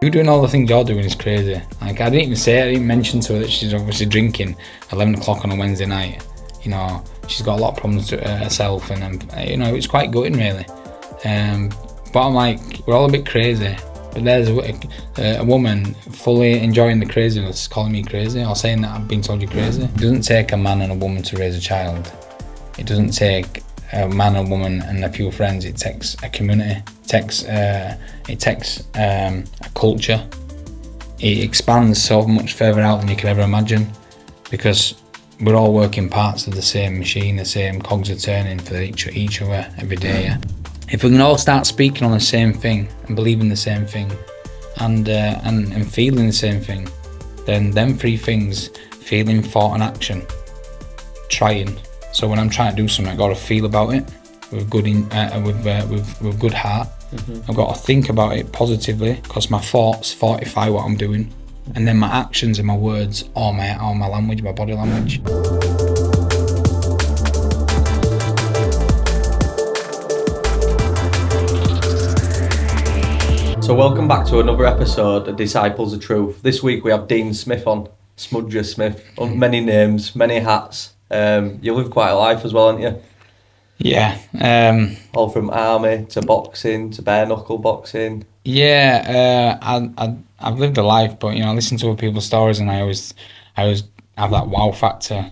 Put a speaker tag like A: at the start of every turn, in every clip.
A: You doing all the things you're doing is crazy. Like, I didn't mention to her that she's obviously drinking 11 o'clock on a Wednesday night. You know, she's got a lot of problems to herself, and you know, it's quite gutting really. But I'm like, we're all a bit crazy. But there's a woman fully enjoying the craziness, calling me crazy, or saying that I've been told you're crazy. It doesn't take a man and a woman to raise a child. It doesn't take a man, a woman, and a few friends. It takes a community. It takes a culture. It expands so much further out than you could ever imagine, because we're all working parts of the same machine. The same cogs are turning for each other every day. Yeah? If we can all start speaking on the same thing and believing the same thing, and feeling the same thing, then them three things: feeling, thought, and action. Trying. So when I'm trying to do something, I've got to feel about it with good heart. I've got to think about it positively, because my thoughts fortify what I'm doing, and then my actions and my words, or my language, my body language.
B: So welcome back to another episode of Disciples of Truth. This week we have Dean Smith on, Smudge Smith, many names, many hats. You live quite a life as well, haven't you?
A: Yeah.
B: All from army to boxing to bare-knuckle boxing.
A: Yeah, I've lived a life, but you know, I listen to other people's stories, and I always have that wow factor.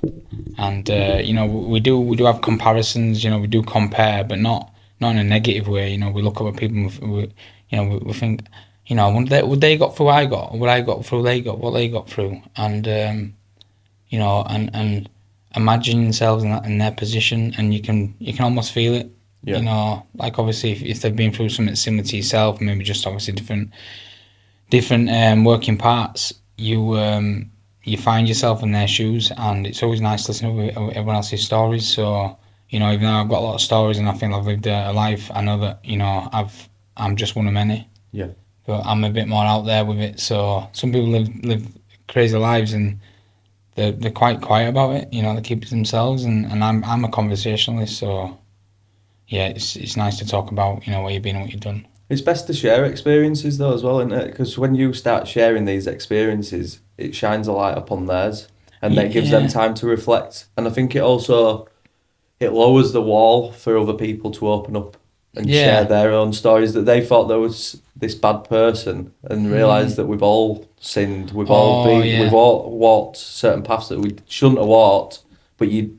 A: And you know, we do have comparisons. You know, we do compare, but not in a negative way. You know, we look at what people, we think, you know, would they got through what I got, or would I got through what they got through, and you know, and imagine yourselves in their position, and you can almost feel it. Yeah. You know, like obviously if they've been through something similar to yourself, maybe just obviously different working parts, you find yourself in their shoes, and it's always nice to listen to everyone else's stories. So, you know, even though I've got a lot of stories and I think I've lived a life, I know that, you know, I'm just one of many. Yeah. But I'm a bit more out there with it. So some people live crazy lives, and they're quite quiet about it. You know, they keep it to themselves, and I'm a conversationalist, so yeah, it's nice to talk about, you know, where you've been and what you've done.
B: It's best to share experiences though as well, isn't it? Because when you start sharing these experiences, it shines a light upon theirs, and then gives them time to reflect. And I think it lowers the wall for other people to open up and share their own stories, that they thought there was this bad person, and realise that we've all sinned, we've all walked certain paths that we shouldn't have walked, but you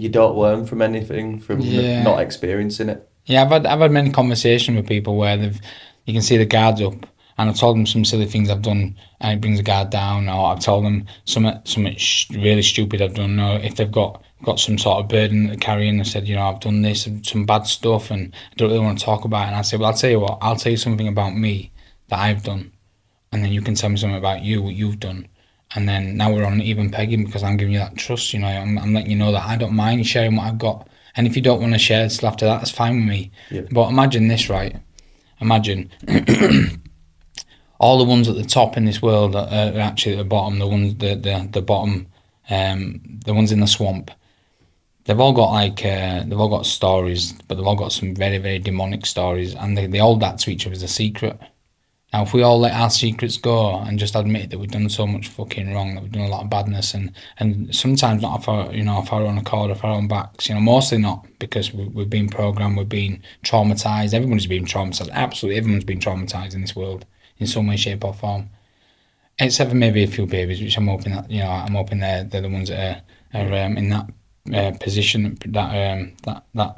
B: don't learn from anything from not experiencing it. Yeah,
A: I've had many conversations with people where you can see the guards up, and I've told them some silly things I've done, and it brings the guard down, or I've told them something really stupid I've done, or if they've got some sort of burden to carry, and I said, you know, I've done this, some bad stuff, and I don't really want to talk about it. And I said, well, I'll tell you what, I'll tell you something about me that I've done, and then you can tell me something about you, what you've done. And then now we're on even pegging, because I'm giving you that trust, you know, I'm letting you know that I don't mind sharing what I've got. And if you don't want to share still after that, that's fine with me. Yeah. But imagine this, right? Imagine all the ones at the top in this world are actually at the bottom, the ones the bottom, the ones in the swamp. They've all got stories, but they've all got some very, very demonic stories, and they hold that to each other as a secret. Now, if we all let our secrets go and just admit that we've done so much fucking wrong, that we've done a lot of badness, and sometimes not off our own accord, off our own backs, you know, mostly not, because we've been programmed, we've been traumatised, everyone's been traumatised, absolutely everyone's been traumatised in this world, in some way, shape or form. Except for maybe a few babies, which I'm hoping they're the ones that are in that position, that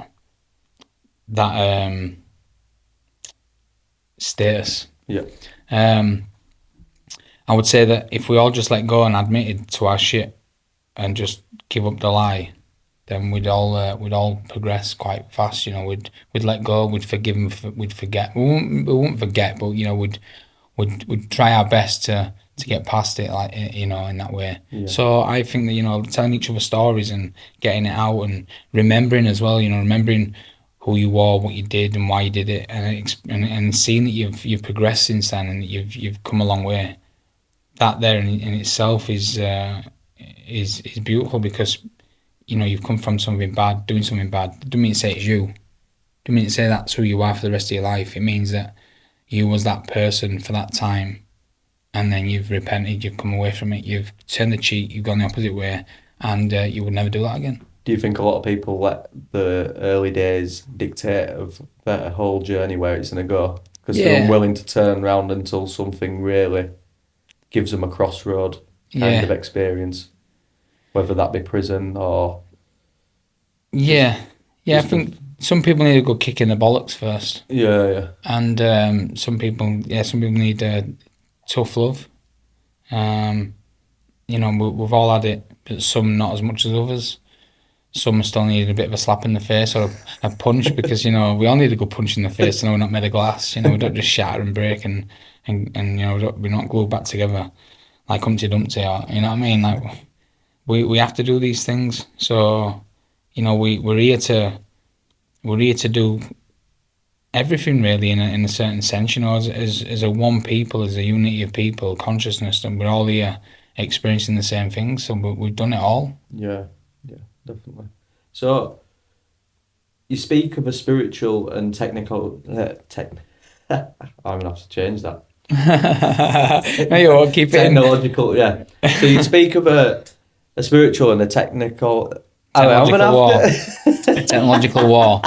A: status. Yeah. I would say that if we all just let go and admitted to our shit and just give up the lie, then we'd all progress quite fast. You know, we'd let go, we'd forgive, we'd forget. We wouldn't forget, but you know, we'd try our best to get past it, like, you know, in that way. Yeah. So I think that, you know, telling each other stories and getting it out, and remembering as well, you know, remembering who you are, what you did, and why you did it, and seeing that you've progressed since then, and that you've come a long way. That there in itself is beautiful, because, you know, you've come from something bad, doing something bad. It doesn't mean to say it's you. It doesn't mean to say that's who you are for the rest of your life. It means that you was that person for that time, and then you've repented, you've come away from it, you've turned the cheek, you've gone the opposite way, and you would never do that again.
B: Do you think a lot of people let the early days dictate of their whole journey where it's going to go? Because they're unwilling to turn around until something really gives them a crossroad kind of experience, whether that be prison or...
A: I think some people need a good kick in the bollocks first.
B: Yeah.
A: And some people need tough love. We've all had it, but some not as much as others. Some still need a bit of a slap in the face or a punch, because we all need a good punch in the face to know we're not made of glass. We don't just shatter and break and we're not glued back together like Humpty Dumpty, or you know what I mean. Like we have to do these things. So we're here to do everything really in a certain sense. As a one people, as a unity of people, consciousness, and we're all here experiencing the same things. So we've done it all.
B: Yeah. Definitely. So, you speak of a spiritual and technical... I'm going to have to change that.
A: No, you won't. Keep it
B: technological, yeah. So you speak of a spiritual and a technical...
A: Technological war. A technological war.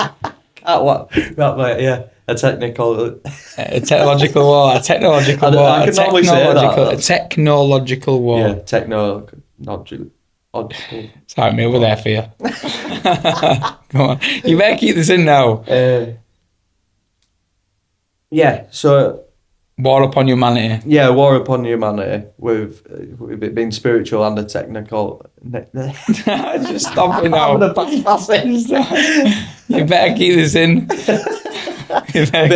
B: Yeah. A technical...
A: A technological war. A technological war.
B: I can normally say that.
A: A technological war.
B: Yeah, technological...
A: Sorry, me over there for you. Come on, you better keep this in now.
B: So
A: war upon humanity.
B: Yeah, war upon humanity with it being spiritual and a technical.
A: Just stop it now. You better keep this in.
B: Bit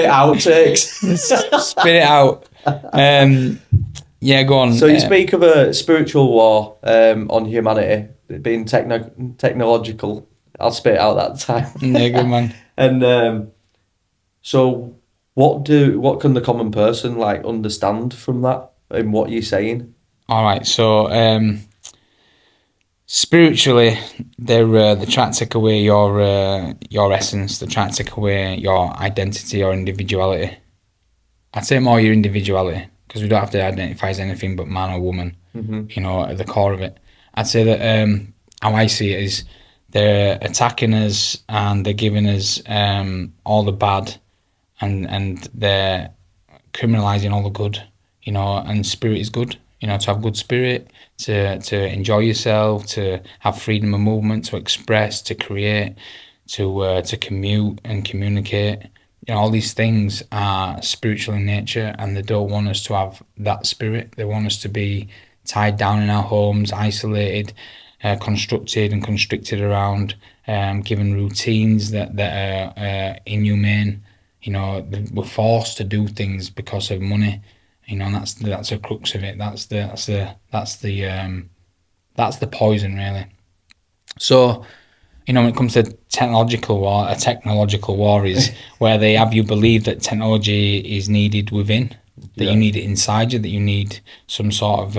B: outtakes.
A: Spit it out. Yeah, go on.
B: So you speak of a spiritual war on humanity, being technological. I'll spit it out that time.
A: Yeah, good man.
B: And so what can the common person understand from that and what you're saying?
A: All right, so spiritually, they're trying to take away your essence. They're trying to take away your identity, your individuality. I'd say more your individuality, because we don't have to identify as anything but man or woman, at the core of it. I'd say that how I see it is they're attacking us and they're giving us all the bad, and they're criminalising all the good, and spirit is good, to have good spirit, to enjoy yourself, to have freedom of movement, to express, to create, to commute and communicate. All these things are spiritual in nature, and they don't want us to have that spirit. They want us to be tied down in our homes, isolated, constructed and constricted around, given routines that are inhumane. We're forced to do things because of money. And that's the crux of it. That's the poison, really. So, when it comes to technological war, a technological war is where they have you believe that technology is needed within, that you need it inside you, that you need some sort of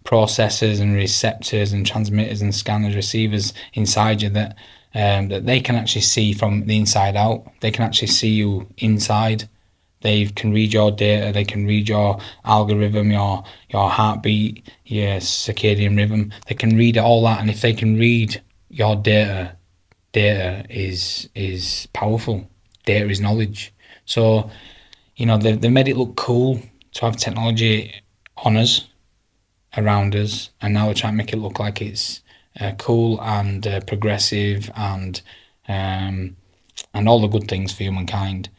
A: processors and receptors and transmitters and scanners, receivers inside you that they can actually see from the inside out. They can actually see you inside. They can read your data, they can read your algorithm, your heartbeat, your circadian rhythm. They can read all that, and if they can read your data is powerful. Data is knowledge. So, they made it look cool to have technology on us, around us, and now they're trying to make it look like it's cool and progressive and all the good things for humankind.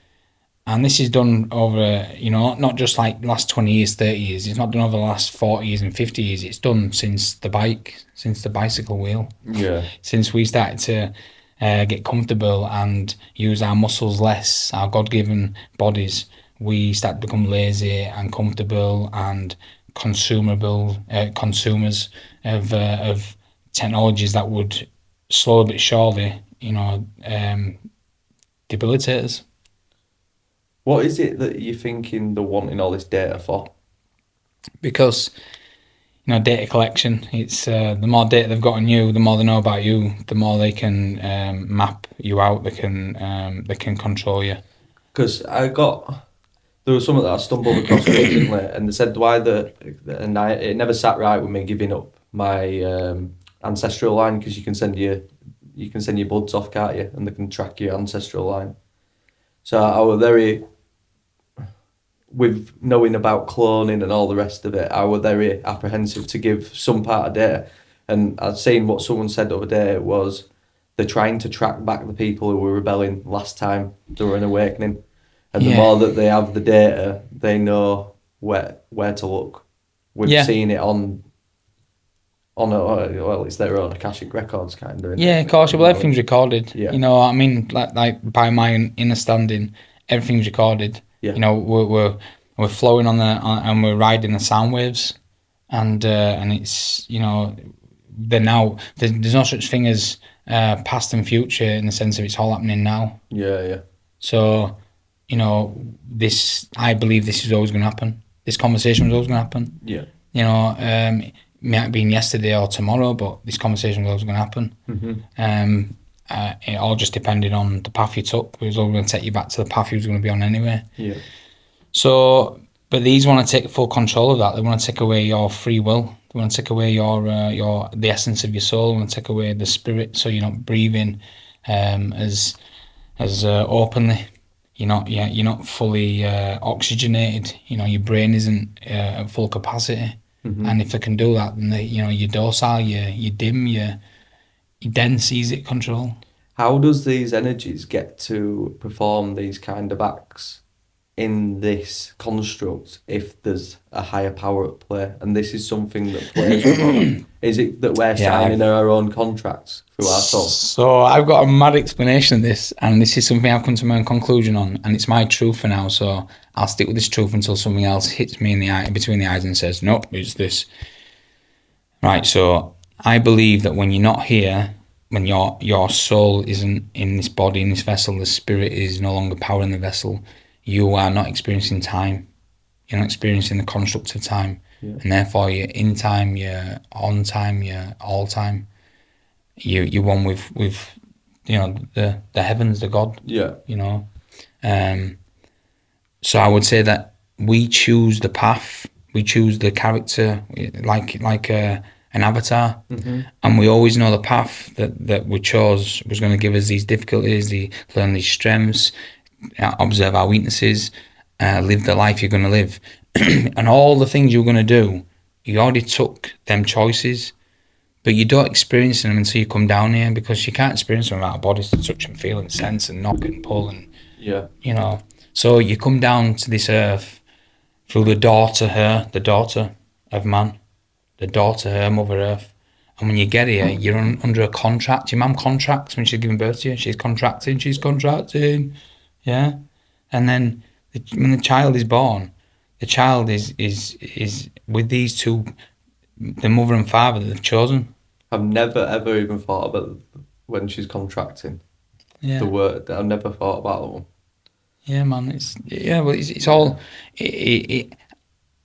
A: And this is done over, not just like the last 20 years, 30 years. It's not done over the last 40 years and 50 years. It's done since the bicycle wheel. Yeah. Since we started to get comfortable and use our muscles less, our God-given bodies, we start to become lazy and comfortable and consumers of technologies that would slowly but surely, debilitate us.
B: What is it that you're thinking they're wanting all this data for?
A: Because, data collection, it's the more data they've got on you, the more they know about you, the more they can map you out, they can control you.
B: Because I got There was something that I stumbled across recently, and they said it never sat right with me giving up my ancestral line, because you can send your buds off, can't you? And they can track your ancestral line. So I was very, with knowing about cloning and all the rest of it, I was very apprehensive to give some part of data. And I'd seen what someone said the other day was they're trying to track back the people who were rebelling last time there were an awakening. And the more that they have the data, they know where to look. We've seen it on it's their own Akashic records, kind of.
A: Yeah, of course. Well, everything's recorded.
B: Yeah.
A: You know, I mean, like by my understanding, everything's recorded.
B: Yeah.
A: You know, we're flowing and we're riding the sound waves, and it's, you know, there's no such thing as past and future, in the sense of it's all happening now.
B: Yeah.
A: So, you know, I believe this is always going to happen. This conversation was always going to happen.
B: Yeah.
A: You know, it might have been yesterday or tomorrow, but this conversation was always going to happen.
B: Mm-hmm.
A: It all just depended on the path you took. It was all going to take you back to the path you was going to be on anyway.
B: Yeah.
A: So, but these want to take full control of that. They want to take away your free will. They want to take away the essence of your soul. They want to take away the spirit, so you're not breathing as openly. You're not fully oxygenated. You know, your brain isn't at full capacity. Mm-hmm. And if they can do that, then you're docile, you're dim, you're dense, easy to control.
B: How does these energies get to perform these kind of acts in this construct if there's a higher power at play? And this is something that plays with us. Is it that we're signing our own contracts through our soul?
A: So I've got a mad explanation of this, and this is something I've come to my own conclusion on, and it's my truth for now, so I'll stick with this truth until something else hits me in the eye, between the eyes, and says, nope, it's this. Right, so I believe that when you're not here, when your soul isn't in this body, in this vessel, the spirit is no longer powering the vessel, you are not experiencing time. You're not experiencing the construct of time. Yeah. And therefore you're in time, you're on time, you're all time. You're one with you know, the heavens, the God. Yeah. You know. So I would say that we choose the path, we choose the character, like an avatar. Mm-hmm. And we always know the path that we chose was going to give us these difficulties, learn these strengths, observe our weaknesses, live the life you're going to live. And all the things you're going to do, you already took them choices, but you don't experience them until you come down here, because you can't experience them without bodies to touch and feel and sense and knock and pull and, you know. So you come down to this earth through the daughter of man, the daughter, her, Mother Earth. And when you get here, you're under a contract. Your mum contracts when she's giving birth to you. She's contracting. Yeah. And then when the child is born, the child is with these two, the mother and father that they've chosen.
B: I've never ever even thought about when she's contracting. Yeah. The word, I've never thought about that one.
A: Yeah, man. It's all.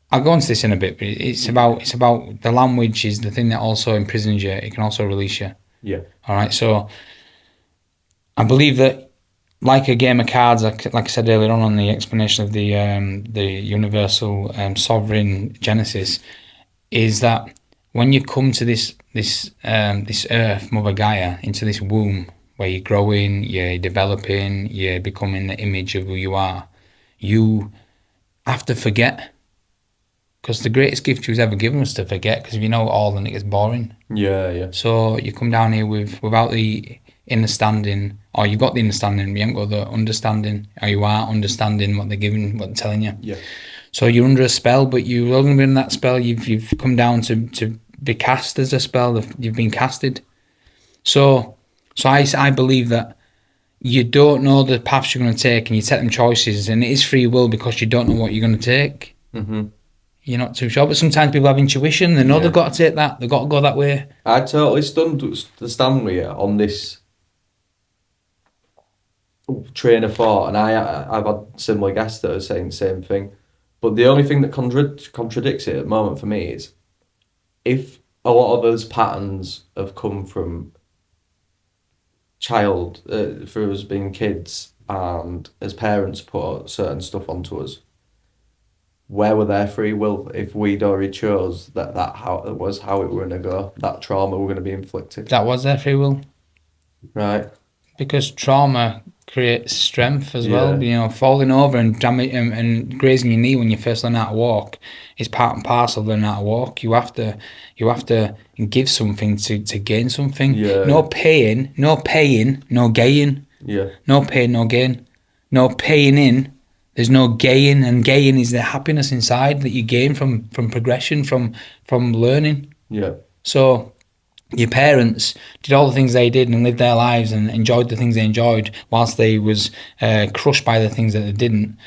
A: I'll go into this in a bit, but it's about the language is the thing that also imprisons you. It can also release you.
B: Yeah.
A: All right. So I believe that, like a game of cards, like I said earlier on the explanation of the universal sovereign Genesis, is that when you come to this earth, Mother Gaia, into this womb where you're growing, you're developing, you're becoming the image of who you are, you have to forget. Because the greatest gift she was ever given was to forget, because if you know it all, then it gets boring.
B: Yeah.
A: So you come down here without the understanding, or you've got the understanding, but you haven't got the understanding, or you are understanding what they're giving, what they're telling you.
B: Yeah.
A: So you're under a spell, but you've only been in that spell, you've come down to be cast as a spell, you've been casted. So I believe that you don't know the paths you're going to take, and you take them choices, and it is free will because you don't know what you're going to take. Mm-hmm. You're not too sure, but sometimes people have intuition. They know they've got to take that. They've got to go that way.
B: I totally stand with you on this train of thought, and I've had similar guests that are saying the same thing. But the only thing that contradicts it at the moment for me is, if a lot of those patterns have come from for us being kids, and as parents put certain stuff onto us, where were their free will if we'd already chose that how it was how it were gonna go, that trauma were gonna be inflicted.
A: That was their free will.
B: Right.
A: Because trauma creates strength as well.
B: Yeah.
A: You know, falling over and and grazing your knee when you first learn how to walk is part and parcel of learning how to walk. You have to give something to gain something.
B: Yeah.
A: No pain, no gain.
B: Yeah.
A: No pain, no gain. No paying in. There's no gain, and gain is the happiness inside that you gain from progression, from learning.
B: Yeah.
A: So your parents did all the things they did and lived their lives and enjoyed the things they enjoyed, whilst they was crushed by the things that they didn't.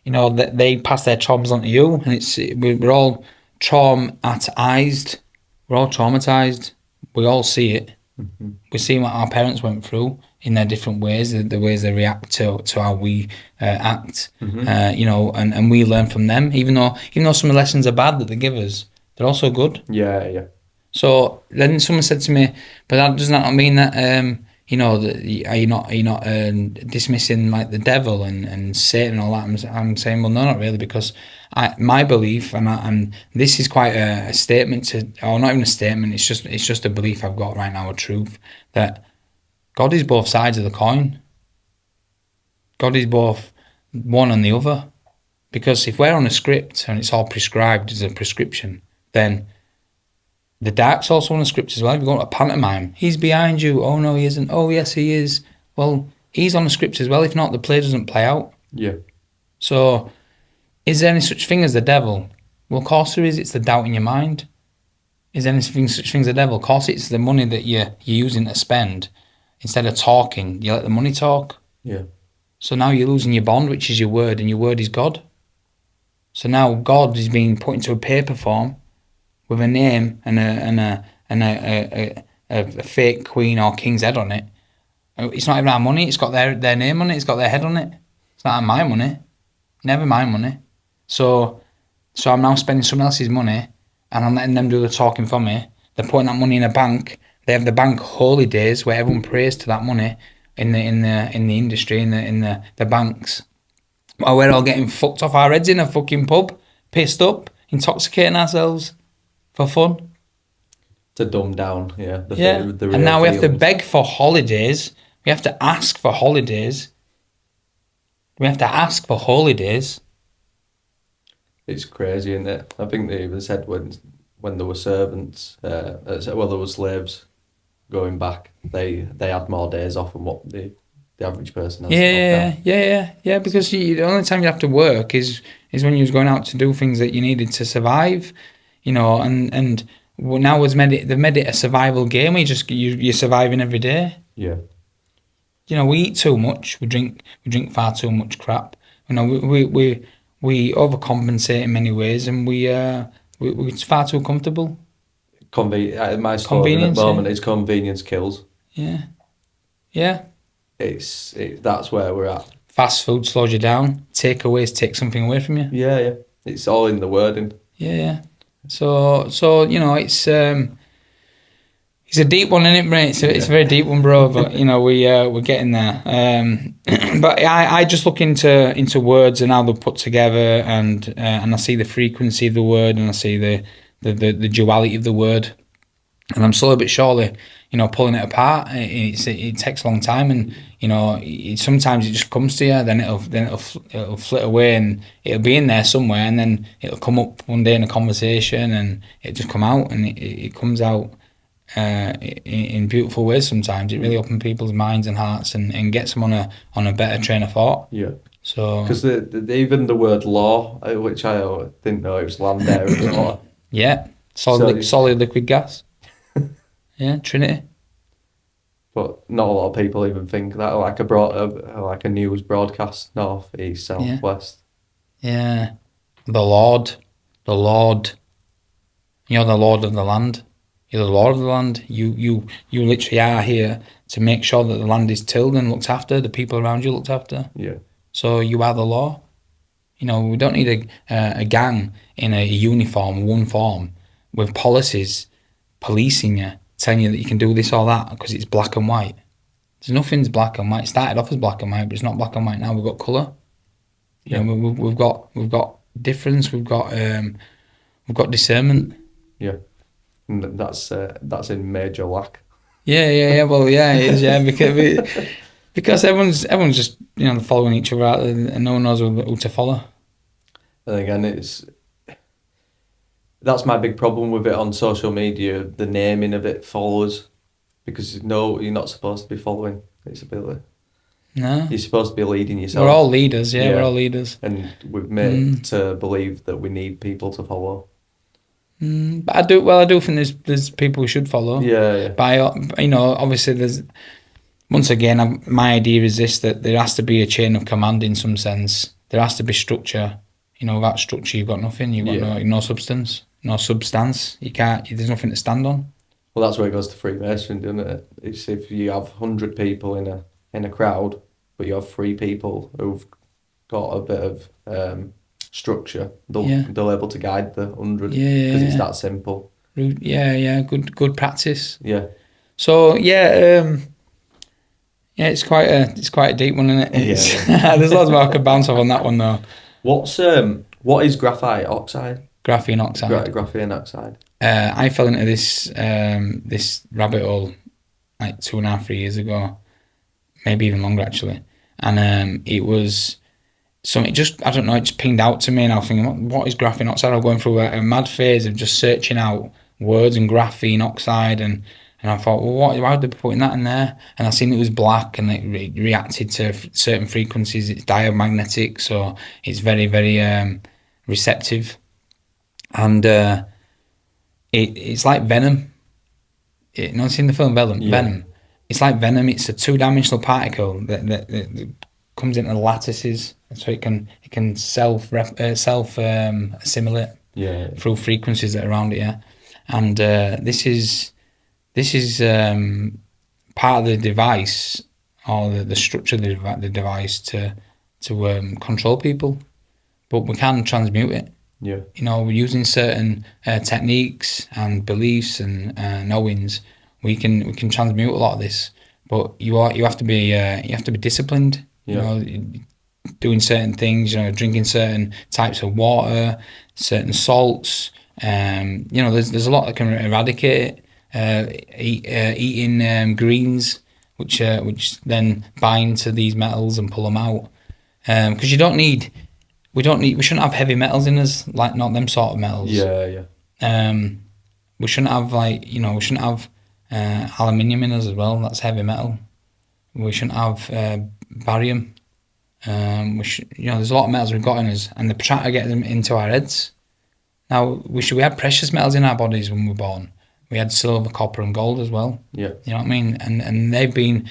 A: You know, that they pass their traumas on to you, and we're all traumatized. We're all traumatized. We all see it.
B: Mm-hmm.
A: We see what our parents went through in their different ways, the ways they react to how we act.
B: Mm-hmm.
A: You know, and we learn from them. Even though some of the lessons are bad that they give us, they're also good.
B: Yeah. Yeah.
A: So then someone said to me, but that does not mean that you know, that are you not dismissing like the devil and Satan and all that? I'm saying, well, no, not really, because my belief and this is quite a statement or not even a statement. It's just a belief I've got right now, a truth that God is both sides of the coin. God is both one and the other, because if we're on a script and it's all prescribed as a prescription, then the dark's also on the script as well. If you go to a pantomime, he's behind you. Oh no, he isn't. Oh yes, he is. Well, he's on the script as well. If not, the play doesn't play out.
B: Yeah.
A: So, is there any such thing as the devil? Well, of course there is. It's the doubt in your mind. Is there any such thing as the devil? Of course, it's the money that you're using to spend. Instead of talking, you let the money talk.
B: Yeah.
A: So now you're losing your bond, which is your word, and your word is God. So now God is being put into a paper form with a name and a fake queen or king's head on it. It's not even our money. It's got their name on it. It's got their head on it. It's not my money. Never my money. So I'm now spending someone else's money, and I'm letting them do the talking for me. They're putting that money in a bank. They have the bank holidays where everyone prays to that money in the industry, in the banks. While we're all getting fucked off our heads in a fucking pub, pissed up, intoxicating ourselves for fun.
B: To dumb down, yeah. The
A: and now we have to beg for holidays. We have to ask for holidays. We have to ask for holidays.
B: It's crazy, isn't it? I think they even said when there were servants, there were slaves going back, they had more days off than what the average person has.
A: Yeah. Because the only time you have to work is when you was going out to do things that you needed to survive, you know. And now they've made it a survival game. Where you're surviving every day.
B: Yeah.
A: You know, we eat too much. We drink far too much crap. You know, we overcompensate in many ways, and we're far too comfortable.
B: My slogan at the moment is convenience kills.
A: Yeah.
B: That's where we're at.
A: Fast food slows you down. Takeaways take something away from you.
B: Yeah. It's all in the wording.
A: Yeah. So you know, it's a deep one, isn't it, mate? It's a very deep one, bro. But you know, we're getting there. But I just look into words and how they're put together, and I see the frequency of the word, and I see the duality of the word, and I'm slowly but surely, you know, pulling it apart. It takes a long time, and you know, sometimes it just comes to you, then it'll flit away, and it'll be in there somewhere, and then it'll come up one day in a conversation, and it'll just come out, and it comes out in beautiful ways. Sometimes it really opens people's minds and hearts, and gets them on a better train of thought.
B: Yeah.
A: So
B: because even the word law, which I didn't know it was land, air, and water.
A: Yeah, solid liquid gas. Yeah, Trinity.
B: But not a lot of people even think that, like a news broadcast, north, east, south, west.
A: Yeah, the Lord. You're the Lord of the land. You're the Lord of the land. You literally are here to make sure that the land is tilled and looked after. The people around you looked after.
B: Yeah.
A: So you are the law. You know, we don't need a gang in a uniform, one form, with policies policing you, telling you that you can do this or that because it's black and white. There's nothing's black and white. It started off as black and white, but it's not black and white now. We've got colour. You know, we've got difference. We've got discernment.
B: Yeah, and that's in major lack.
A: Yeah. Well, yeah, it is. Yeah, because everyone's just following each other out, and no one knows who to follow.
B: And again, that's my big problem with it on social media. The naming of it follows, because no, you're not supposed to be following. It's a bit.
A: No,
B: you're supposed to be leading yourself.
A: We're all leaders. Yeah, we're all leaders.
B: And we've made to believe that we need people to follow.
A: But I do think there's people who should follow.
B: Yeah.
A: But obviously there's. Once again, my idea is this: that there has to be a chain of command in some sense. There has to be structure. Without structure, you've got nothing. You've got no substance. No substance. You can't. There's nothing to stand on.
B: Well, that's where it goes to Freemasonry, doesn't it? It's if you have 100 people in a crowd, but you have 3 people who've got a bit of structure, they'll able to guide the 100 because it's that simple.
A: Yeah. Good practice.
B: Yeah.
A: So it's quite a deep one, isn't it? Yeah. There's lots more I could bounce off on that one though.
B: What is graphite oxide?
A: Graphene oxide.
B: Graphene oxide.
A: I fell into this rabbit hole like 2.5, 3 years ago, maybe even longer actually, and it was something I don't know, it just pinged out to me, and I was thinking, what is graphene oxide? I was going through a mad phase of just searching out words and graphene oxide, and I thought, well, why would they be putting that in there? And I seen it was black, and it reacted to certain frequencies. It's diamagnetic, so it's very, very receptive, and it's like venom. Seen the film Venom?
B: Yeah.
A: Venom. It's like venom. It's a 2-dimensional particle that comes into the lattices, so it can self assimilate through frequencies that are around it. Yeah, and this is part of the device, or the structure of the device to control people, but we can transmute it.
B: Yeah.
A: We're using certain techniques and beliefs and knowings. We can transmute a lot of this, but you have to be disciplined. Doing certain things. Drinking certain types of water, certain salts. There's a lot that can eradicate it. Eating greens, which then bind to these metals and pull them out. Because we shouldn't have heavy metals in us, like not them sort of metals.
B: Yeah.
A: We shouldn't have aluminium in us as well. That's heavy metal. We shouldn't have barium. There's a lot of metals we've got in us, and they're trying to get them into our heads. Now we had precious metals in our bodies when we were born. We had silver, copper, and gold as well.
B: Yeah.
A: You know what I mean? And they've been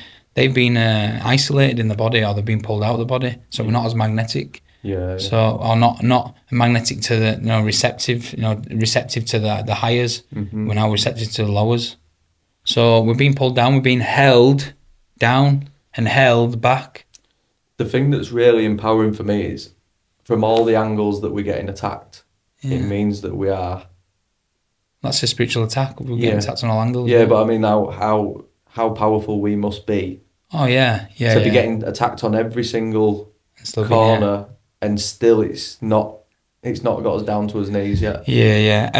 A: isolated in the body, or they've been pulled out of the body, so we're not as magnetic.
B: Yeah.
A: So, or not magnetic to the receptive, receptive to the highers.
B: Mm-hmm.
A: We're now receptive to the lowers. So we're being pulled down. We're being held down and held back.
B: The thing that's really empowering for me is, from all the angles that we're getting attacked, it means that we are.
A: That's a spiritual attack. We're getting attacked on all angles.
B: Yeah, but I mean, how powerful we must be.
A: Oh yeah.
B: To be getting attacked on every single corner, and still it's not got us down to his knees yet.
A: Yeah.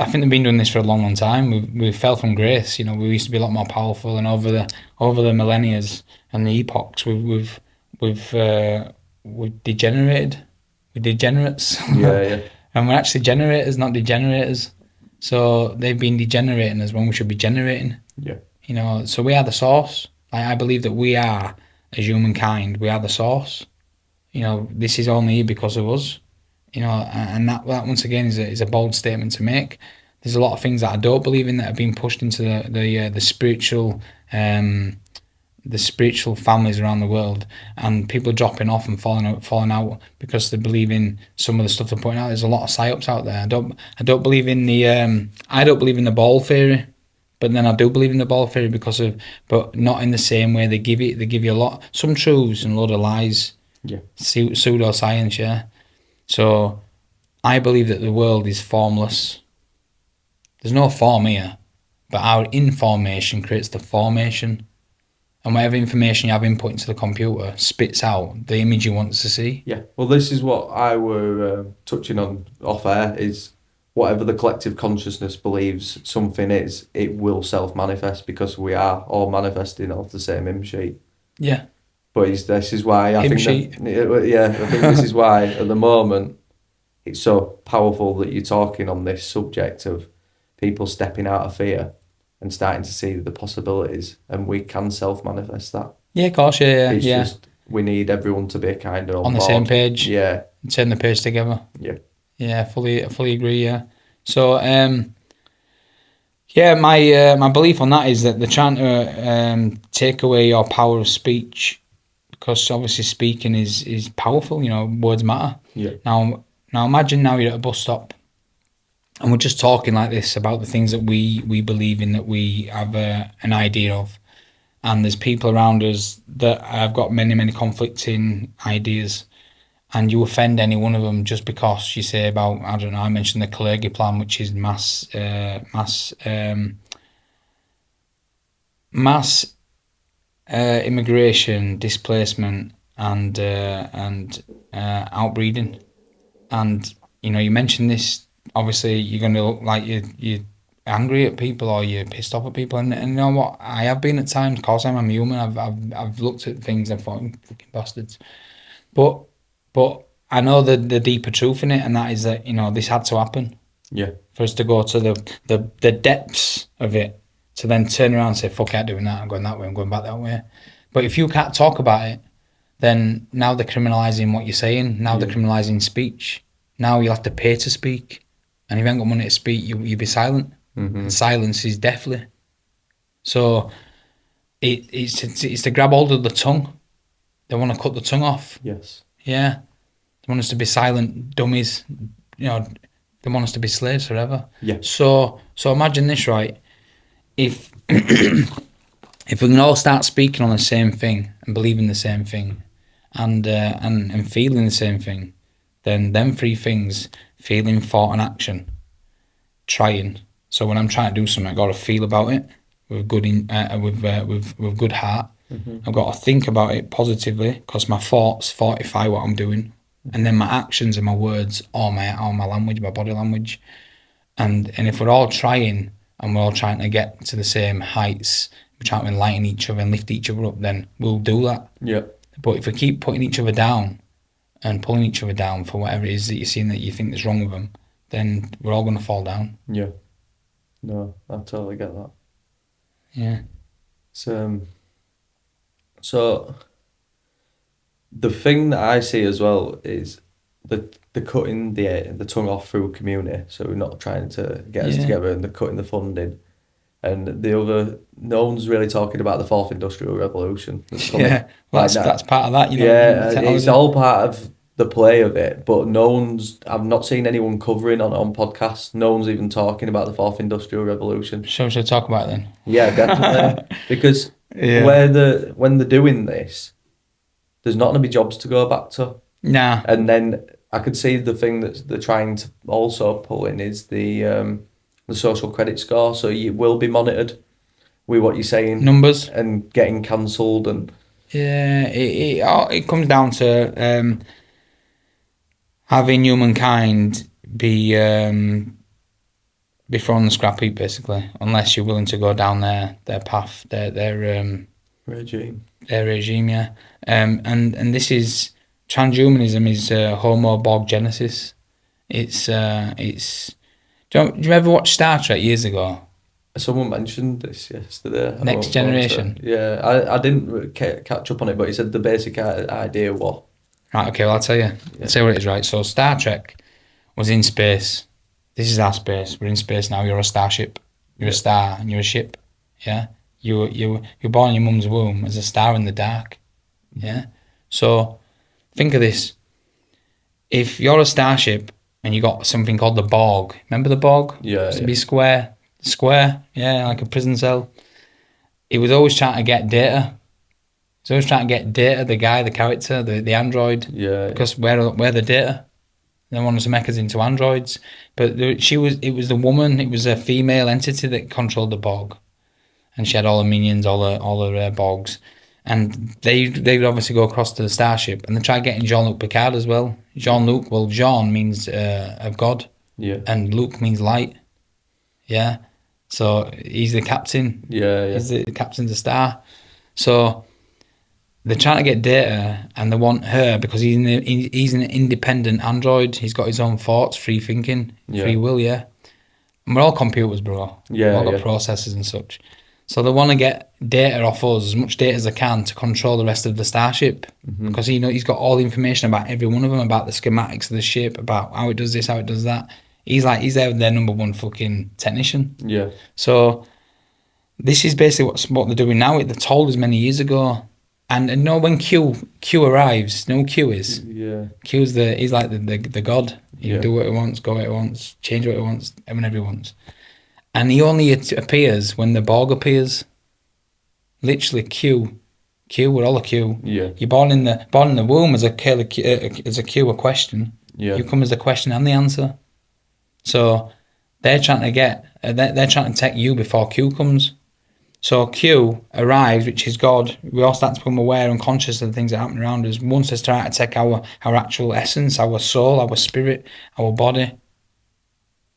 A: I think they've been doing this for a long, long time. We fell from grace. We used to be a lot more powerful, and over the millennia and the epochs, we've degenerated. We're degenerates.
B: Yeah.
A: And we're actually generators, not degenerators. So they've been degenerating us when we should be generating.
B: Yeah.
A: So we are the source. I believe that we are, as humankind, we are the source. This is only because of us. And that once again is a bold statement to make. There's a lot of things that I don't believe in that are being pushed into the spiritual families around the world, and people are dropping off and falling out because they believe in some of the stuff they're putting out. There's a lot of psyops out there. I don't believe in the ball theory, but then I do believe in the ball theory but not in the same way. They give you a lot, some truths and a lot of lies.
B: Yeah.
A: Pseudoscience, yeah. So I believe that the world is formless. There's no form here, but our information creates the formation. And whatever information you have input into the computer spits out the image you want to see.
B: Yeah. Well, this is what I were touching on off air, is whatever the collective consciousness believes something is, it will self-manifest, because we are all manifesting off the same hymn sheet.
A: Yeah.
B: But this is why I think this is why at the moment it's so powerful that you're talking on this subject of people stepping out of fear and starting to see the possibilities, and we can self-manifest that.
A: Yeah, of course, yeah.
B: It's just we need everyone to be kind of
A: on the
B: board.
A: same page.
B: Yeah.
A: Turn the page together.
B: Yeah.
A: Yeah, fully agree, yeah. So, my belief on that is that they're trying to take away your power of speech, because obviously speaking is powerful, words matter.
B: Yeah.
A: Now imagine now you're at a bus stop and we're just talking like this about the things that we believe in, that we have an idea of. And there's people around us that have got many, many conflicting ideas, and you offend any one of them just because you say about, I don't know, I mentioned the Kalergi plan, which is mass immigration, displacement, and outbreeding. And you mentioned this. Obviously, you're going to look like you're angry at people, or you're pissed off at people, and you know what? I have been at times, because I'm human. I've looked at things and thought, fucking bastards. But I know the deeper truth in it, and that is that this had to happen.
B: Yeah.
A: For us to go to the depths of it, to then turn around and say, fuck, I'm doing that, I'm going that way, I'm going back that way. But if you can't talk about it, then now they're criminalising what you're saying. Now they're criminalising speech. Now you'll have to pay to speak. And if you ain't got money to speak, you'll be silent. Mm-hmm. And silence is deathly. So it's to grab hold of the tongue. They want to cut the tongue off.
B: Yes.
A: Yeah. They want us to be silent dummies. They want us to be slaves forever.
B: Yeah.
A: So imagine this, right? If if we can all start speaking on the same thing and believing the same thing, and feeling the same thing, then them three things: feeling, thought, and action. Trying. So when I'm trying to do something, I got to feel about it with with good heart. Mm-hmm. I've got to think about it positively, because my thoughts fortify what I'm doing, and then my actions and my words, or my language, my body language, and if we're all trying and we're all trying to get to the same heights, we're trying to enlighten each other and lift each other up, then we'll do that.
B: Yeah.
A: But if we keep putting each other down and pulling each other down for whatever it is that you're seeing that you think is wrong with them, then we're all going to fall down.
B: Yeah. No, I totally get that.
A: Yeah.
B: So the thing that I see as well is the cutting the tongue off through community. So we're not trying to get us together, and the cutting the funding. And the other, no one's really talking about the fourth industrial revolution.
A: Yeah, well, that's part of that,
B: Yeah, it's all part of the play of it, but I've not seen anyone covering on podcasts. No one's even talking about the fourth industrial revolution.
A: Should we talk about it then?
B: Yeah, definitely. Because when they're doing this, there's not going to be jobs to go back to.
A: Nah.
B: And then I could see the thing that they're trying to also pull in is the social credit score. So you will be monitored with what you're saying.
A: Numbers.
B: And getting cancelled. And
A: yeah, it comes down to having humankind be thrown the scrap heap, basically, unless you're willing to go down their path, their
B: regime.
A: Their regime, yeah. And this is transhumanism is Homo Borg Genesis. It's do you ever watch Star Trek years ago?
B: Someone mentioned this yesterday.
A: Next Generation.
B: Yeah, I didn't catch up on it, but he said the basic idea was.
A: Right, okay, well, I'll tell you. Yeah. I'll tell you what it is, right? So Star Trek was in space. This is our space. We're in space now. You're a starship. You're a star and you're a ship. Yeah? You're born in your mum's womb as a star in the dark. Yeah? So think of this. If you're a starship and you got something called the Borg. Remember the Borg?
B: Yeah. It
A: used to be square, yeah, like a prison cell. He was always trying to get data. So I was trying to get data, the guy, the character, the android.
B: Yeah.
A: Because we're the data. They want us to make us into androids. But it was the woman, it was a female entity that controlled the Borg. and she had all her minions, all her bogs, and they would obviously go across to the starship, and they tried getting Jean-Luc Picard as well. Jean-Luc, well, Jean means of God, and Luc means light. Yeah, so he's the captain.
B: Yeah.
A: He's the captain's a star. So they're trying to get data, and they want her because he's an independent android. He's got his own thoughts, free thinking, free will. Yeah, and we're all computers, bro.
B: Yeah,
A: we've all got processors and such. So they want to get data off us, as much data as they can, to control the rest of the starship, because he's got all the information about every one of them, about the schematics of the ship, about how it does this, how it does that. He's their number one fucking technician.
B: Yeah.
A: So this is basically what they're doing now. They told us many years ago. And when Q arrives, Q is?
B: Yeah.
A: He's like the god. He can do what he wants, go where he wants, change what he wants, whenever he wants. And he only appears when the Borg appears. Literally, Q with all the Q.
B: Yeah.
A: You're born in the womb as a Q, a question.
B: Yeah.
A: You come as the question and the answer. So they're trying to take you before Q comes. So Q arrives, which is God. We all start to become aware and conscious of the things that happen around us. Once they start to take our actual essence, our soul, our spirit, our body.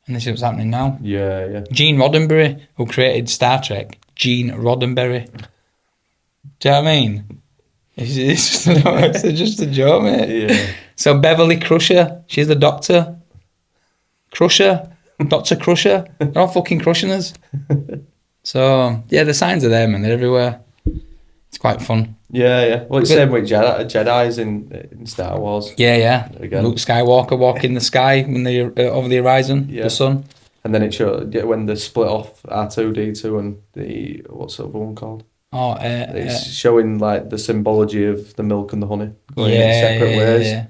A: And this is what's happening now.
B: Yeah.
A: Gene Roddenberry, who created Star Trek. Gene Roddenberry. Do you know what I mean? It's just a joke, mate.
B: Yeah.
A: So Beverly Crusher, she's the doctor. Crusher, Dr. Crusher. They're all fucking crushing us. So, yeah, the signs are there, man. They're everywhere. It's quite fun.
B: Yeah. Well, it's the same with Jedi's in Star Wars.
A: Yeah.
B: Again.
A: Luke Skywalker walk in the sky when they're over the horizon, the sun.
B: And then it showed when they split off R2D2 and what's the other one called?
A: Oh,
B: it's showing like the symbology of the milk and the honey going in separate ways.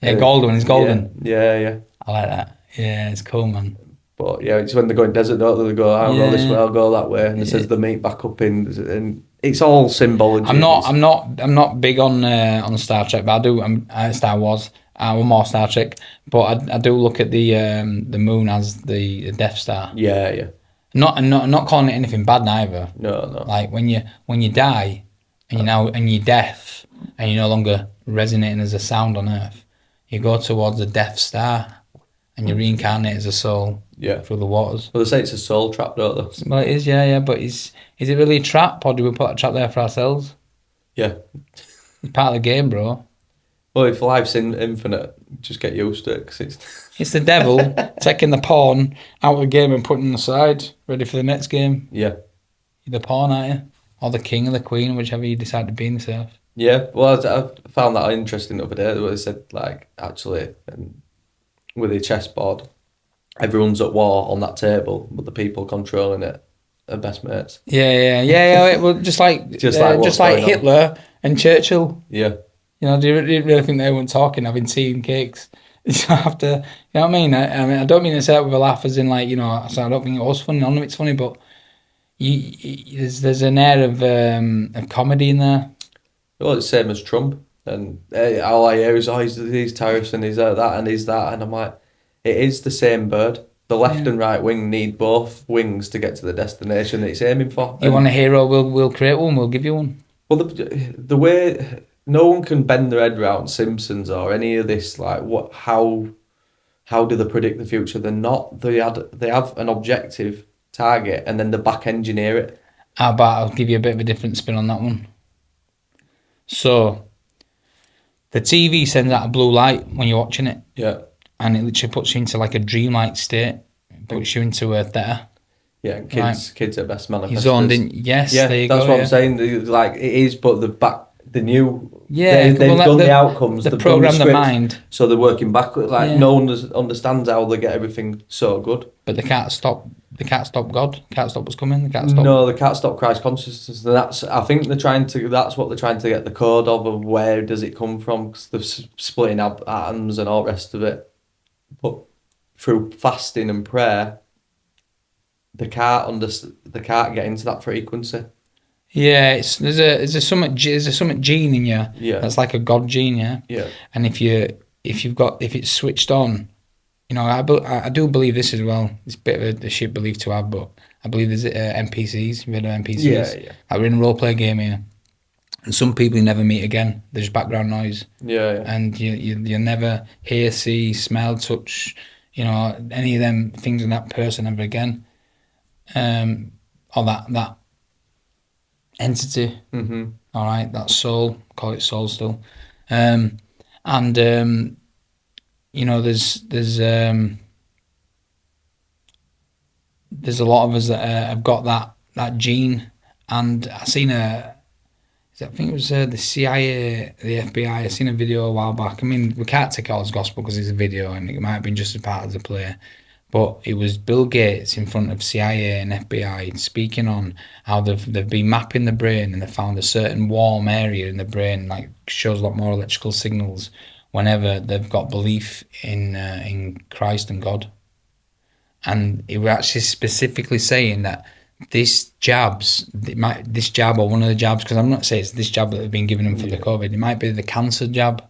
A: Yeah, golden. It's golden.
B: Yeah.
A: I like that. Yeah, it's cool, man.
B: But yeah, it's when they're going desert, don't they? They go, I'll go this way, I'll go that way, and it says the meat back up in, and it's all symbology.
A: I'm not big on Star Trek, but I do. I'm Star Wars. I'm more Star Trek, but I do look at the moon as the Death Star.
B: Yeah.
A: Not calling it anything bad neither.
B: No.
A: Like when you die, and you're deaf, and you're no longer resonating as a sound on Earth, you go towards the Death Star, and you reincarnate as a soul.
B: Yeah.
A: Through the waters.
B: Well, they say it's a soul trap, don't they?
A: Well, it is, yeah. But is it really a trap, or do we put a trap there for ourselves?
B: Yeah.
A: It's part of the game, bro.
B: Well, if life's infinite, just get used to it, because
A: it's the devil taking the pawn out of the game and putting it aside, ready for the next game.
B: Yeah.
A: You're the pawn, aren't you? Or the king or the queen, whichever you decide to be in this earth.
B: Yeah. Well, I found that interesting the other day, where they said, like, actually, with a chessboard, everyone's at war on that table, but the people controlling it are best mates.
A: Yeah. Well, just like Hitler and Churchill.
B: Yeah.
A: You know, do you really think they weren't talking, having tea and cakes? You have to, you know what I mean? I don't mean to say that with a laugh, as in like, you know, so I don't think it was funny. None of it's funny, but there's an air of comedy in there.
B: Well, it's the same as Trump, and all I hear is, he's tariffs and he's that and he's that, and I'm like, it is the same bird. The left and right wing need both wings to get to the destination that it's aiming for.
A: You want a hero? We'll create one. We'll give you one.
B: Well, the way no one can bend their head around Simpsons or any of this, like what? How do they predict the future? They're not. They have an objective target, and then they back engineer it.
A: I'll give you a bit of a different spin on that one. So, the TV sends out a blue light when you're watching it.
B: Yeah.
A: And it literally puts you into like a dreamlike state. It puts you into a theta.
B: Yeah, kids are best manifestors.
A: You're zoned in. Yes,
B: yeah,
A: there you
B: that's
A: go,
B: what I'm saying. Like, it is, but the new...
A: Yeah,
B: they've done the outcomes.
A: They
B: they've
A: program
B: done the
A: the
B: script,
A: mind.
B: So they're working backwards. Like, no one understands how they get everything so good.
A: But they can't stop God. Can't stop what's coming. They can't stop.
B: No, they can't stop Christ consciousness. And that's what they're trying to get the code of where does it come from, because they're splitting up atoms and all the rest of it. But through fasting and prayer, they can't get into that frequency.
A: Yeah, there's a something gene in you.
B: Yeah.
A: That's like a God gene, yeah.
B: Yeah.
A: And if it's switched on, you know, I do believe this as well. It's a bit of a shit belief to have, but I believe there's NPCs. You've heard of NPCs?
B: Yeah.
A: Like we're in a role play game here, and some people you never meet again. There's background noise,
B: Yeah.
A: and you never hear, see, smell, touch, you know, any of them things in that person ever again. Or that entity.
B: Mm-hmm.
A: All right, that soul. Call it soul still. And you know, there's a lot of us that have got that gene, and I seen I think it was the CIA, the FBI. I seen a video a while back. I mean, we can't take it all as gospel because it's a video, and it might have been just a part of the play. But it was Bill Gates in front of CIA and FBI speaking on how they've been mapping the brain, and they found a certain warm area in the brain, like shows a lot more electrical signals whenever they've got belief in Christ and God. And it was actually specifically saying that this jab or one of the jabs, because I'm not saying it's this jab that they've been giving them for the COVID. It might be the cancer jab.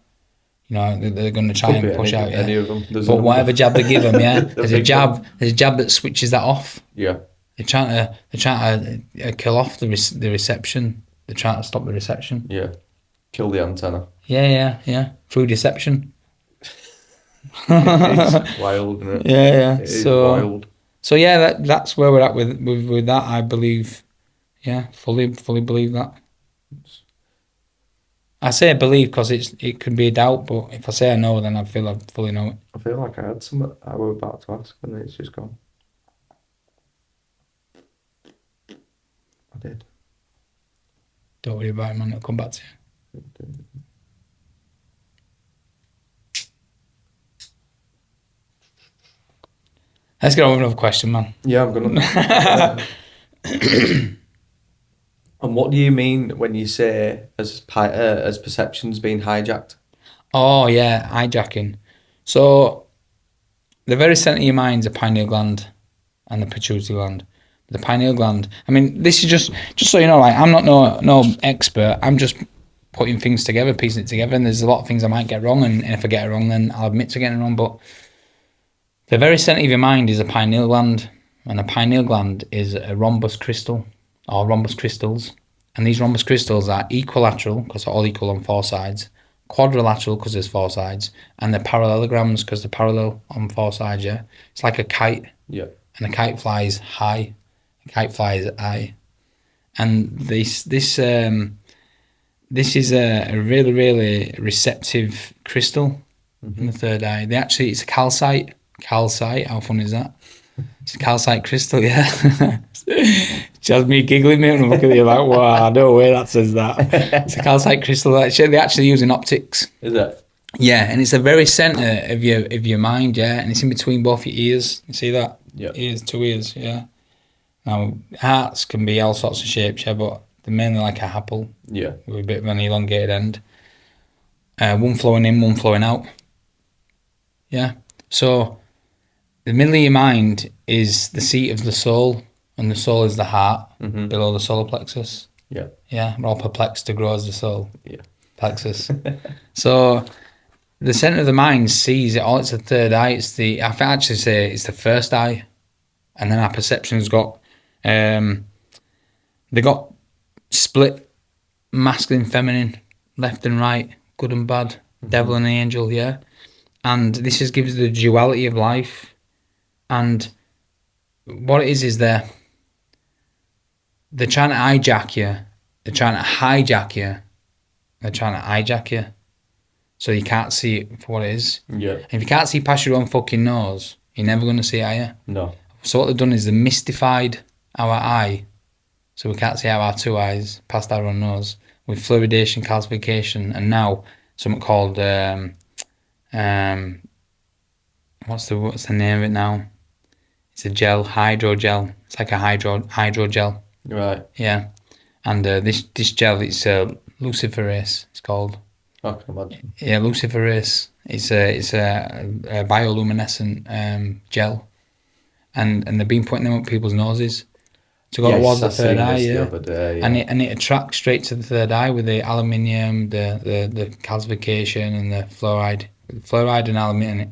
A: You know, they're going to try and push out.
B: Any of them.
A: But whatever jab they give them, yeah, there's a jab that switches that off.
B: Yeah.
A: They're trying to kill off the reception. They're trying to stop the reception.
B: Yeah. Kill the antenna.
A: Yeah. Through deception.
B: It's wild, isn't it?
A: Yeah.
B: It is wild.
A: So yeah, that's where we're at with that. I believe, yeah, fully believe that. I say I believe because it could be a doubt, but if I say I know, then I feel I fully know it.
B: I feel like I had something I was about to ask, and it's just gone. I did.
A: Don't worry about it, man. It'll come back to you. Let's get on with another question, man.
B: Yeah, I'm gonna. And what do you mean when you say as perceptions being hijacked?
A: Oh yeah, hijacking. So the very centre of your mind's a pineal gland and the pituitary gland. The pineal gland. I mean, this is just so you know, like I'm not no expert. I'm just putting things together, piecing it together, and there's a lot of things I might get wrong, and if I get it wrong, then I'll admit to getting it wrong. But the very centre of your mind is a pineal gland, and a pineal gland is a rhombus crystal. Or rhombus crystals, and these rhombus crystals are equilateral because they're all equal on four sides, quadrilateral because there's four sides, and they're parallelograms because they're parallel on four sides. Yeah, it's like a kite.
B: Yeah,
A: and a kite flies high, a kite flies high, and this is a really really receptive crystal in the third eye. It's a calcite. Calcite, how fun is that? It's a calcite crystal, yeah. Just me giggling, mate, and I'm looking at you like, wow, no way that says that. It's a calcite crystal. They actually use in optics.
B: Is it?
A: Yeah, and it's the very centre of your mind, yeah, and it's in between both your ears. You see that?
B: Yeah.
A: Two ears, yeah. Now, hearts can be all sorts of shapes, yeah, but they're mainly like a apple.
B: Yeah.
A: With a bit of an elongated end. One flowing in, one flowing out. Yeah. So the middle of your mind is the seat of the soul, and the soul is the heart below the solar plexus.
B: Yeah.
A: Yeah, we're all perplexed to grow as the soul.
B: Yeah.
A: Plexus. So the centre of the mind sees it all. It's the third eye. I think actually say it's the first eye, and then our perception's got they got split masculine, feminine, left and right, good and bad, devil and angel. Yeah, and this just gives the duality of life. And what it is they're trying to hijack you. They're trying to hijack you. They're trying to hijack you. So you can't see it for what it is.
B: Yeah.
A: And if you can't see past your own fucking nose, you're never going to see it, are you?
B: No.
A: So what they've done is they mystified our eye. So we can't see out our two eyes past our own nose. With fluoridation, calcification, and now something called what's the name of it now? It's a gel, hydrogel. It's like a hydrogel.
B: Right.
A: Yeah. And this gel, it's luciferase. It's called.
B: I can imagine.
A: Yeah, luciferase. It's a bioluminescent gel, and they've been putting them up people's noses. to go towards the
B: I
A: third
B: seen
A: eye,
B: this
A: yeah.
B: the other day, yeah.
A: And it attracts straight to the third eye with the aluminium, the calcification and the fluoride. Fluoride and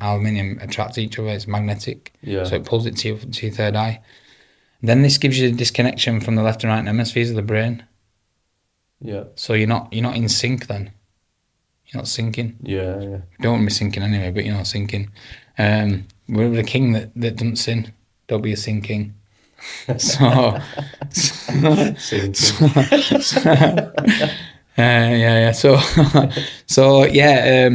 A: aluminium attract each other. It's magnetic,
B: Yeah.
A: so it pulls it to your third eye. Then this gives you a disconnection from the left and right hemispheres of the brain.
B: Yeah.
A: So you're not in sync then. You're not syncing.
B: Yeah.
A: You don't want to be syncing anyway, but you're not syncing. We're the king that doesn't sin. Don't be a sin king. So, yeah. So yeah.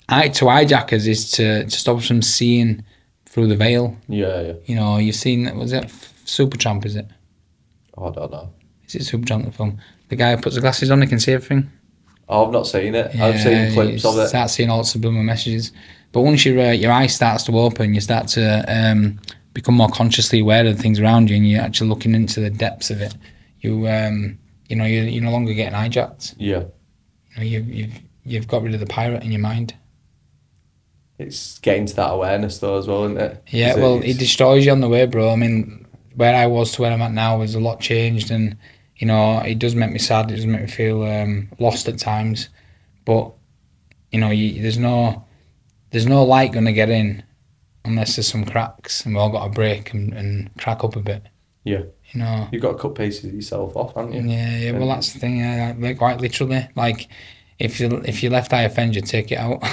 A: To hijackers is to stop us from seeing through the veil.
B: Yeah.
A: You know, you've seen, was it Supertramp? Is it?
B: Oh, I don't know.
A: Is it Supertramp, the film? The guy who puts the glasses on, he can see everything.
B: Oh, I've not seen it.
A: Yeah,
B: I've seen clips of it.
A: You start seeing all the subliminal messages. But once your eye starts to open, you start to become more consciously aware of the things around you, and you're actually looking into the depths of it. You're no longer getting hijacked.
B: Yeah.
A: You've got rid of the pirate in your mind.
B: It's getting to that awareness though as well, isn't it?
A: Yeah, it destroys you on the way, bro. I mean, where I was to where I'm at now is a lot changed, and you know, it does make me sad. It does make me feel lost at times, but you know, there's no light going to get in unless there's some cracks, and we've all got to break and crack up a bit.
B: Yeah.
A: You know,
B: you've got to cut pieces of yourself off, haven't you?
A: Yeah. Well, that's the thing. Yeah, like, quite literally, like if your left eye offends you, take it out,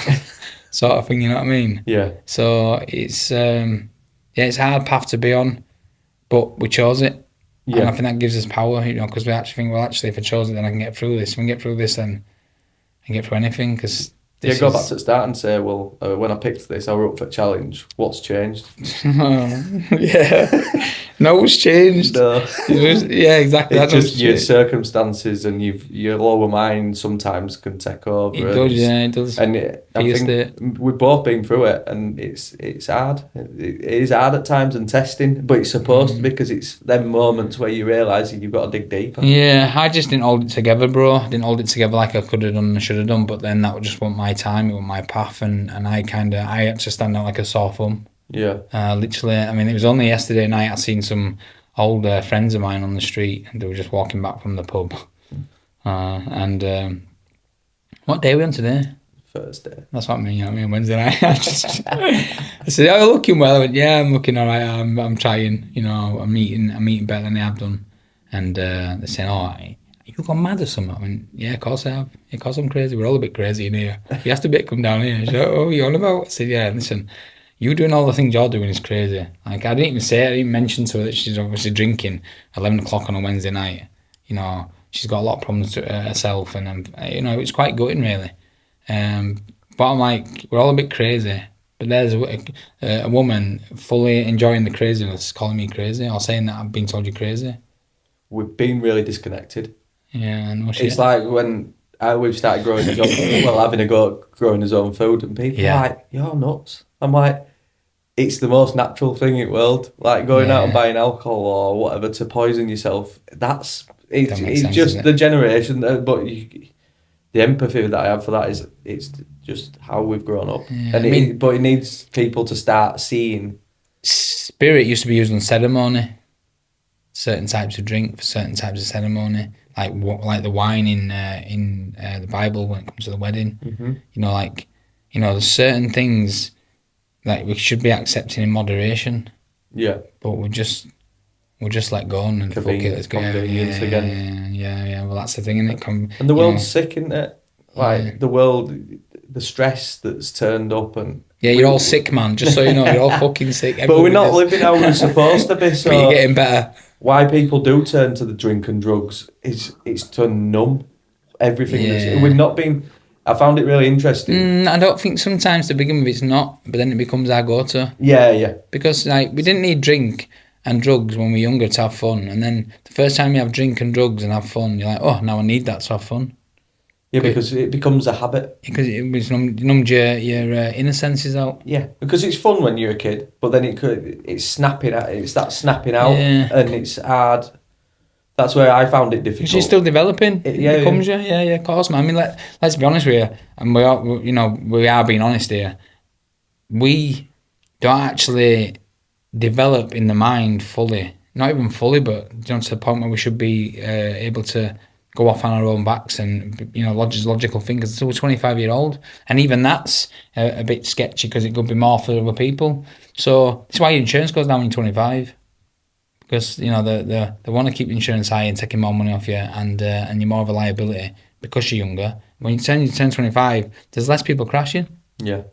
A: sort of thing. You know what I mean?
B: Yeah.
A: So it's it's a hard path to be on, but we chose it. Yeah. And I think that gives us power, you know, because we actually think, well, actually, if I chose it, then I can get through this. If I can get through this, then I can get through anything. Because
B: go back to the start and say, well, when I picked this, I were up for a challenge. What's changed?
A: Yeah, no, what's changed?
B: No.
A: Yeah, exactly.
B: It's just your circumstances and your lower mind sometimes can take over.
A: It does, yeah, it does.
B: And I think we've both been through it, and it's hard. It is hard at times and testing, but it's supposed to be, because it's them moments where you realise you've got to dig deeper.
A: Yeah, I just didn't hold it together, bro. I didn't hold it together like I could have done and should have done, but then that would just want my time, it was my path, and I had to stand out like a sore thumb.
B: Yeah.
A: Literally, I mean, it was only yesterday night I seen some old friends of mine on the street, and they were just walking back from the pub. And what day are we on today?
B: Thursday.
A: That's what I mean. You know what I mean? Wednesday night. I said, "Oh, you're looking well." I went, "Yeah, I'm looking all right. I'm trying. You know, I'm eating better than I have done." And they're saying, "Oh, you gone mad or something?" I mean, yeah, of course I have. Of course I'm crazy. We're all a bit crazy in here. You have to come down here. She said, "Oh, you on about?" I said, "Yeah, listen, you doing all the things you're doing is crazy." Like, I didn't even mention to her that she's obviously drinking 11 o'clock on a Wednesday night. You know, she's got a lot of problems to herself, and you know, it's quite gutting, really. But I'm like, we're all a bit crazy. But there's a woman fully enjoying the craziness, calling me crazy, or saying that I've been told you're crazy.
B: We've been really disconnected.
A: Yeah, no shit.
B: It's like when we've started growing his own, having a go at growing his own food, and people are like, "You're nuts." I'm like, it's the most natural thing in the world. Like going out and buying alcohol or whatever to poison yourself. It's just the generation, but the empathy that I have for that is it's just how we've grown up. Yeah, and but it needs people to start seeing.
A: Spirit used to be used on ceremony. Certain types of drink for certain types of ceremony, like the wine in the Bible when it comes to the wedding.
B: Mm-hmm.
A: There's certain things that we should be accepting in moderation. Yeah. But we'll just let go and fuck it. Let's go. Yeah. Well, that's the thing, isn't it?
B: And the world's sick, isn't it? Like the world, the stress that's turned up, and
A: you're all sick, man. Just so you know, you're all fucking sick.
B: But we're not living how we're supposed to be. So
A: but you're getting better.
B: Why people do turn to the drink and drugs is it's to numb everything. Yeah. We've not been. I found it really interesting.
A: I don't think sometimes to begin with it's not, but then it becomes our go-to.
B: Yeah.
A: Because we didn't need drink and drugs when we were younger to have fun, and then the first time you have drink and drugs and have fun, you're like, oh, now I need that to have fun.
B: Yeah, because it becomes a habit.
A: Because it numbs your innocences out.
B: Yeah, because it's fun when you're a kid, but then it's snapping out. It's that snapping out, and it's hard. That's where I found it difficult.
A: She's still developing. It becomes you. Yeah, of course, man. I mean, let's be honest with you, and we are being honest here. We don't actually develop in the mind fully not even fully, but to the point where we should be able to go off on our own backs and, logical thinkers. So we're 25-year-old, and even that's a bit sketchy because it could be more for other people. So that's why your insurance goes down when you're 25, because they want to keep the insurance high and taking more money off you, and you're more of a liability because you're younger. When you turn 25, there's less people crashing.
B: Yeah.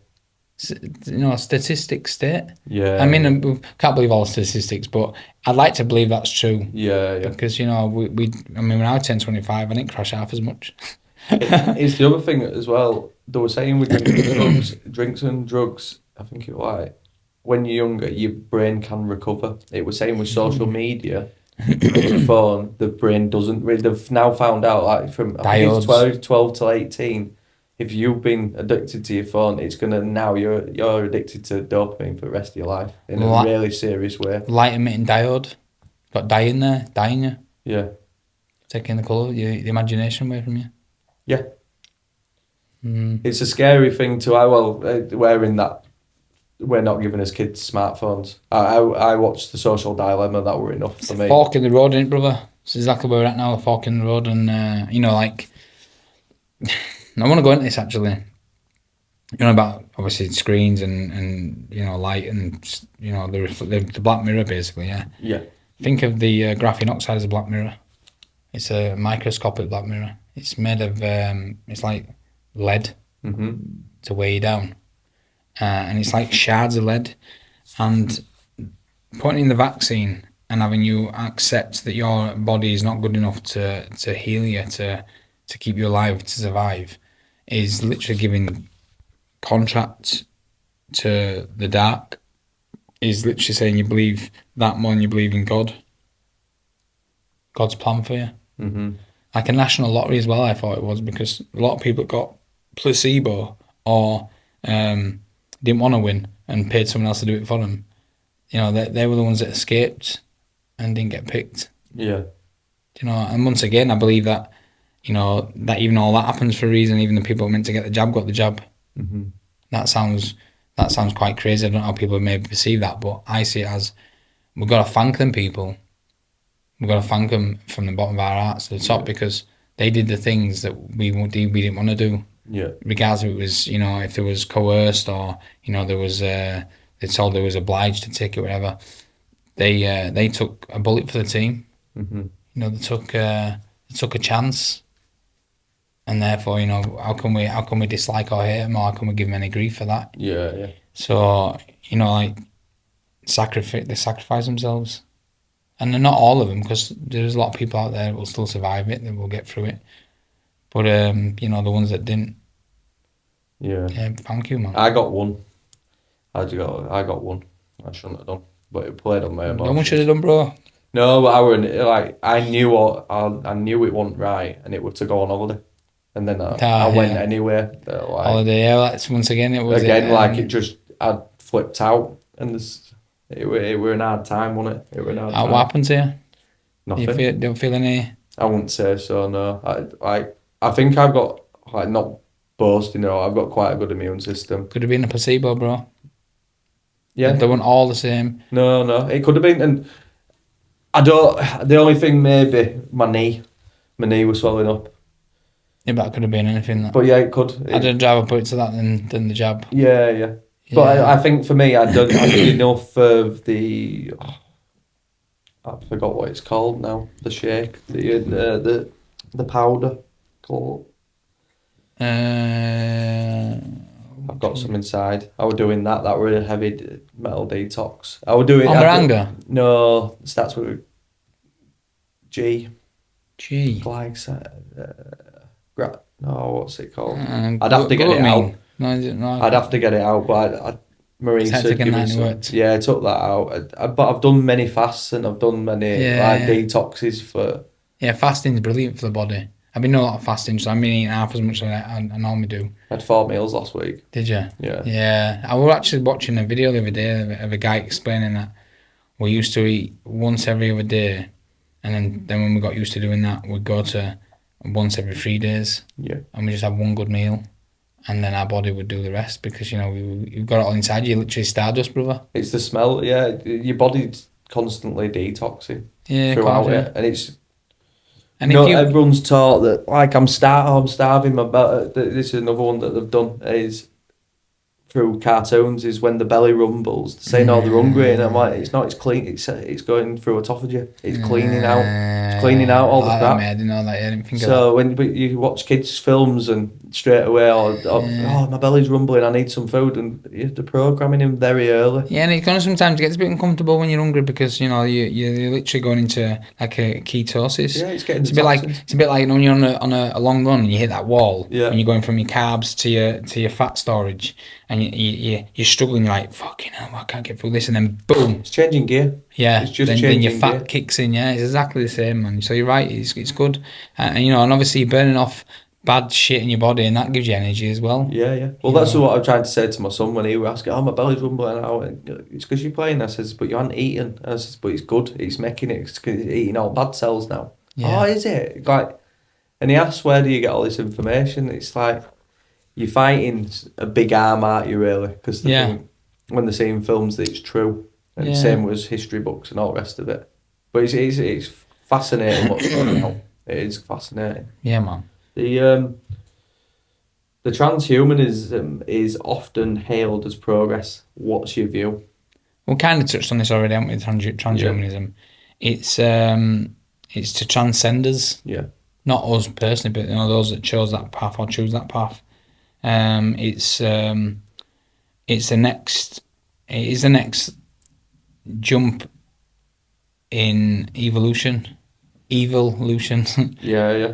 A: Statistics state.
B: Yeah.
A: I mean, I can't believe all the statistics, but I'd like to believe that's true.
B: Yeah.
A: Because when I turned 25, I didn't crash half as much.
B: It's the other thing as well. They were saying with drinks and drugs, I think it was like, when you're younger, your brain can recover. It was saying with social media, your phone, the brain doesn't. They've now found out, like, from I think it's 12 to 18. If you've been addicted to your phone, it's gonna now you're addicted to dopamine for the rest of your life in a really serious way.
A: Light emitting diode, got dye in there, dyeing you.
B: Yeah.
A: Taking the colour, the imagination away from you.
B: Yeah. It's a scary thing to. Wearing that, we're not giving us kids smartphones. I watched The Social Dilemma. That were enough for me.
A: Fork in the road, isn't it, brother? It's exactly where we're at now. A fork in the road, and I want to go into this actually. About obviously screens and light and the black mirror basically. Yeah.
B: Yeah.
A: Think of the graphene oxide as a black mirror. It's a microscopic black mirror. It's made of it's like lead to weigh you down, and it's like shards of lead. And putting in the vaccine and having you accept that your body is not good enough to heal you, to keep you alive, to survive, is literally giving contract to the dark. Is literally saying you believe that more than you believe in God. God's plan for you. Like a national lottery as well, I thought it was, because a lot of people got placebo or didn't want to win and paid someone else to do it for them. They were the ones that escaped and didn't get picked.
B: Yeah.
A: And once again, I believe that, that even all that happens for a reason. Even the people meant to get the jab got the jab. That sounds quite crazy. I don't know how people may perceive that, but I see it as we've got to thank them people. We've got to thank them from the bottom of our hearts to the top, because they did the things that we didn't want to do.
B: Yeah.
A: Regardless if it was, if there was coerced or, there was, they told they was obliged to take it, whatever. They took a bullet for the team. They took a chance. And therefore, how can we dislike or hate them, or how can we give them any grief for that?
B: Yeah, yeah.
A: So, they sacrifice themselves. And they're not all of them, because there's a lot of people out there that will still survive it, that will get through it. But, the ones that didn't.
B: Yeah.
A: Yeah, thank you, man.
B: I got one. I got one. I shouldn't have done. But it played on my emotions.
A: No one should have done, bro.
B: No, but I knew it wasn't right, and it was to go on holiday. And then I went anyway.
A: Holiday, yeah. That's once again. It was
B: again I flipped out, and it were an hard time, wasn't it? It were an hard time.
A: What happened to you?
B: Nothing.
A: Don't feel any.
B: I wouldn't say so. No, I think I've got, not boasting, I've got quite a good immune system.
A: Could have been a placebo, bro.
B: Yeah,
A: they weren't all the same.
B: No, it could have been, and I don't. The only thing maybe my knee was swelling up.
A: Yeah, but that could have been anything.
B: But yeah, it could.
A: I'd rather put it to that than the jab.
B: Yeah. But I think for me, I did enough of the. I forgot what it's called now. The shake, the powder. Called. I've got some inside. I was doing that. That were a heavy metal detox. I was doing.
A: Anger?
B: No, it starts with G. No, what's it called? I'd have to get it out. No, I'd have to get it out, but Marie said give me some. Yeah, I took that out. But I've done many fasts and I've done many detoxes for. Yeah,
A: fasting's brilliant for the body. I've been doing a lot of fasting, so I've been eating half as much as I normally do.
B: I had 4 meals last week.
A: Did you?
B: Yeah.
A: Yeah, I was actually watching a video the other day of a guy explaining that we used to eat once every other day, and then when we got used to doing that, we'd go to once every 3 days.
B: Yeah.
A: And we just have one good meal, and then our body would do the rest, because you've got it all inside you. You're literally stardust, brother.
B: It's the smell. Yeah, your body constantly detoxing
A: Yeah,
B: throughout
A: course,
B: it, and it's.
A: And
B: No,
A: if you,
B: everyone's taught that like I'm starving. This is another one that they've done is through cartoons is when the belly rumbles, saying oh they're hungry, and I'm like it's not. It's clean. It's going through autophagy. It's cleaning out. It's cleaning out all the
A: like that,
B: crap.
A: mate, I didn't know that. I didn't think of
B: So when you watch kids' films and straight away, oh my belly's rumbling, I need some food, and they're programming him very early.
A: Yeah, and it's gonna sometimes get a bit uncomfortable when you're hungry because you're literally going into like a ketosis.
B: Yeah, it's getting
A: It's a bit like when you're on a long run and you hit that wall when you're going from your carbs to your fat storage and you're struggling. You're like fucking hell, I can't get through this, and then boom,
B: it's changing gear.
A: Yeah,
B: it's just
A: then your fat
B: gear.
A: kicks in. Yeah, it's exactly the same, man. So you're right. It's good, and and obviously you're burning off bad shit in your body, and that gives you energy as well.
B: Yeah. Well, that's what I'm trying to say to my son when he was asking, "Oh, my belly's rumbling out." It's because you're playing. I says, "But you haven't eaten." I says, "But it's good. It's making it. It's eating all bad cells now."
A: Yeah.
B: Oh, is it? Like, and he asks, "Where do you get all this information?" It's like you're fighting a big arm, aren't you? Really? Because when they're seeing films, that it's true, and same with history books and all the rest of it. But it's fascinating what's going on. It is fascinating.
A: Yeah, man.
B: The transhumanism is often hailed as progress. What's your view?
A: We kind of touched on this already, haven't we? Transhumanism. It's to transcend us.
B: Yeah.
A: Not us personally, but those that chose that path or choose that path. It's the next. It is the next jump in evolution.
B: Yeah.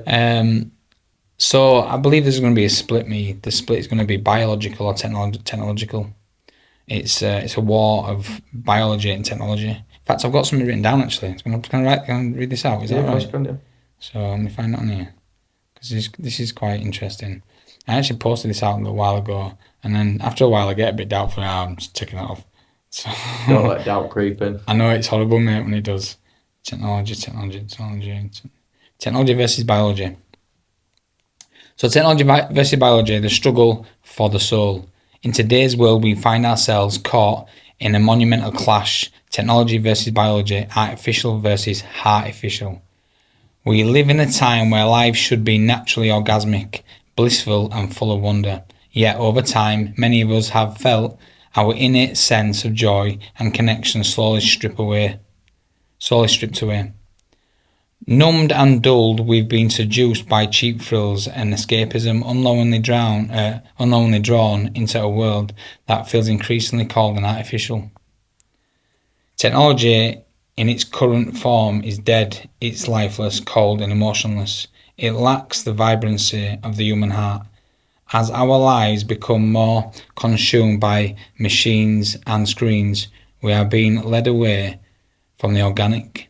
A: So I believe there's going to be a split. The split is going to be biological or technological. It's a war of biology and technology. In fact, I've got something written down actually. Can I read this out? Is that right?
B: Yeah.
A: So let me find that on here because this is quite interesting. I actually posted this out a little while ago, and then after a while I get a bit doubtful. Now I'm just taking that off. So
B: don't let doubt creep in.
A: I know it's horrible, mate, when it does. Technology versus biology. So technology versus biology, the struggle for the soul. In today's world, we find ourselves caught in a monumental clash. Technology versus biology, artificial versus artificial. We live in a time where life should be naturally orgasmic, blissful and full of wonder. Yet over time, many of us have felt our innate sense of joy and connection slowly stripped away. Numbed and dulled, we've been seduced by cheap thrills and escapism, unknowingly drawn into a world that feels increasingly cold and artificial. Technology in its current form is dead, it's lifeless, cold and emotionless. It lacks the vibrancy of the human heart. As our lives become more consumed by machines and screens, we are being led away from the organic,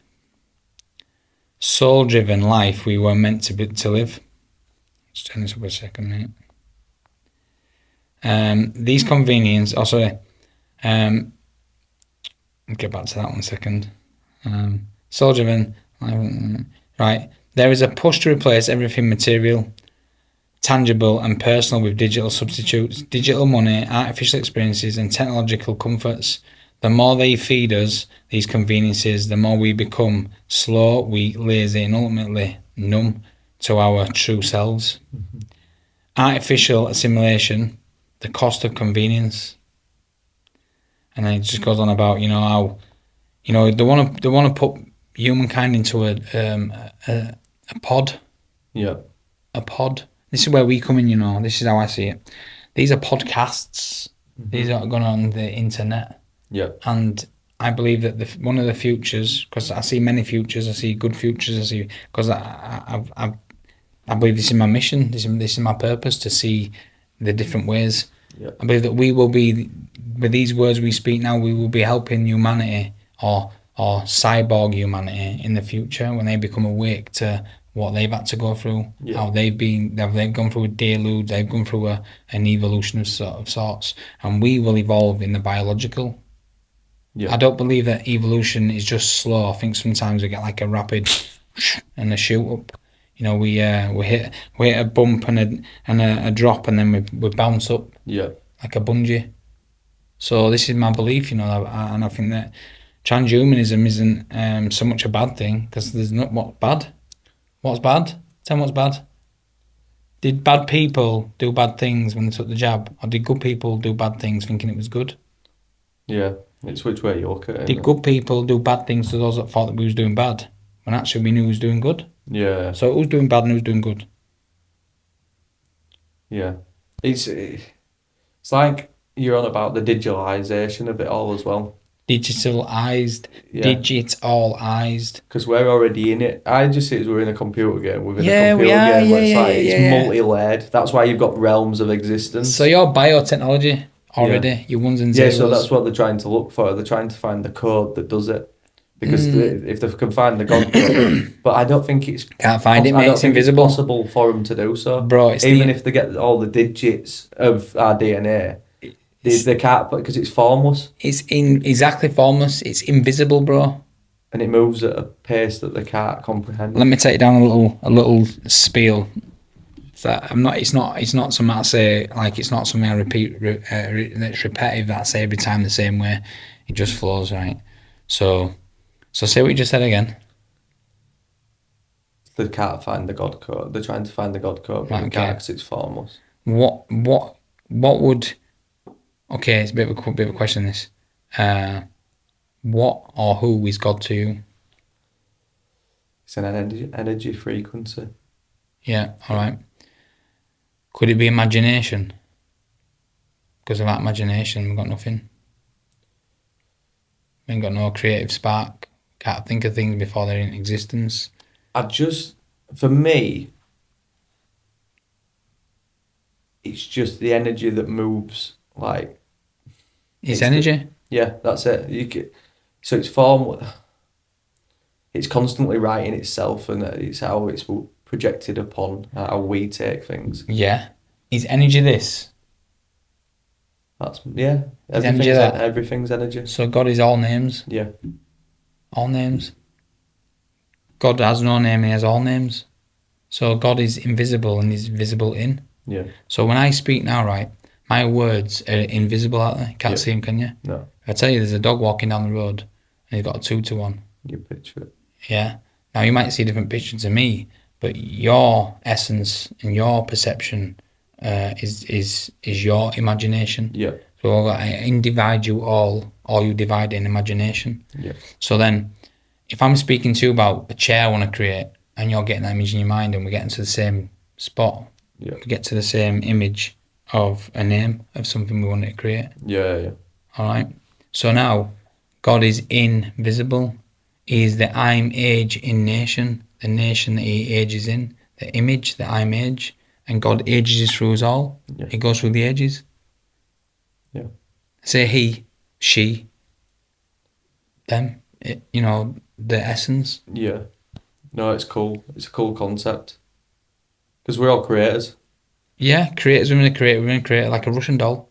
A: soul-driven life we were meant to live. Let's turn this up a second, mate. These convenience... Oh, sorry. I'll get back to that one second. Soul-driven... Right. There is a push to replace everything material, tangible and personal with digital substitutes, digital money, artificial experiences and technological comforts. The more they feed us these conveniences, the more we become slow, weak, lazy and ultimately numb to our true selves. Mm-hmm. Artificial assimilation, the cost of convenience. And then it just goes on about, how, they want to put humankind into a pod.
B: Yeah.
A: A pod. This is where we come in, This is how I see it. These are podcasts. Mm-hmm. These are going on the internet.
B: Yeah.
A: And I believe that one of the futures, because I see many futures, I see good futures, because I believe this is my mission, this is my purpose, to see the different ways.
B: Yeah.
A: I believe that we will be, with these words we speak now, we will be helping humanity or cyborg humanity in the future when they become awake to what they've had to go through, how they've gone through a deluge, they've gone through an evolution of sorts, and we will evolve in the biological. Yeah. I don't believe that evolution is just slow. I think sometimes we get like a rapid and a shoot up. We hit a bump and a drop, and then we bounce up. Yeah. Like a bungee. So this is my belief, and I think that transhumanism isn't so much a bad thing, because there's not what bad. What's bad? Tell me what's bad. Did bad people do bad things when they took the jab, or did good people do bad things thinking it was good?
B: Yeah, it's which way you look at it.
A: Did good people do bad things to those that thought that we was doing bad, when actually we knew we was doing good?
B: Yeah.
A: So who's doing bad and who's doing good?
B: Yeah. It's like you're on about the digitalisation of it all as well.
A: Digitalized, digitalized.
B: Because we're already in it. I just see it as we're in a computer game within
A: Yeah,
B: a computer
A: we are,
B: game. Where it's
A: yeah,
B: like,
A: yeah,
B: it's
A: yeah.
B: multi-layered. That's why you've got realms of existence.
A: So you're biotechnology already. Your ones and zeros.
B: Yeah, so that's what they're trying to look for. They're trying to find the code that does it. Because if they can find the God code, but I don't think it's
A: can't find it, mate. It's invisible.
B: It's possible for them to do so,
A: bro.
B: Even if they get all the digits of our DNA, they can't, because it's formless.
A: It's exactly formless. It's invisible, bro.
B: And it moves at a pace that they can't comprehend.
A: Let me take down a little spiel. That it's not something I say, like, it's not something I repeat that's repetitive, that I say every time the same way. It just flows, right? So say what you just said again.
B: They can't find the God code. They're trying to find the God code, but they can't because it's formless.
A: What would? Okay, it's a bit of a question. This, what or who is God to you?
B: It's an energy frequency.
A: Yeah. All right. Could it be imagination? Because of that imagination, we've got nothing. We ain't got no creative spark. Can't think of things before they're in existence.
B: For me, it's just the energy that moves. Like,
A: it's energy.
B: Yeah, that's it. So it's form. It's constantly writing itself, and it's how it's projected upon how we take things.
A: Yeah, is energy this?
B: Everything's energy.
A: So God is all names.
B: Yeah.
A: All names. God has no name, he has all names. So God is invisible and is visible in.
B: Yeah.
A: So when I speak now, right, my words are invisible out there. Can't see them, can you?
B: No.
A: If I tell you there's a dog walking down the road and he's got a 2-to-1.
B: You picture it.
A: Yeah. Now you might see a different picture to me, but your essence and your perception is your imagination.
B: Yeah.
A: So I divide you all, or you divide in imagination.
B: Yeah.
A: So then, if I'm speaking to you about a chair I want to create, and you're getting that image in your mind, and we're getting to the same spot, we get to the same image of a name of something we want to create.
B: Yeah.
A: All right. So now, God is invisible. He is the I'm age in nation, the nation that he ages in, the image that I'm age, and God ages through us all. Yeah. He goes through the ages.
B: Yeah.
A: Say he, she, them, the essence.
B: Yeah. No, it's cool. It's a cool concept. Because we're all creators.
A: Yeah, creators. We're going to create like a Russian doll.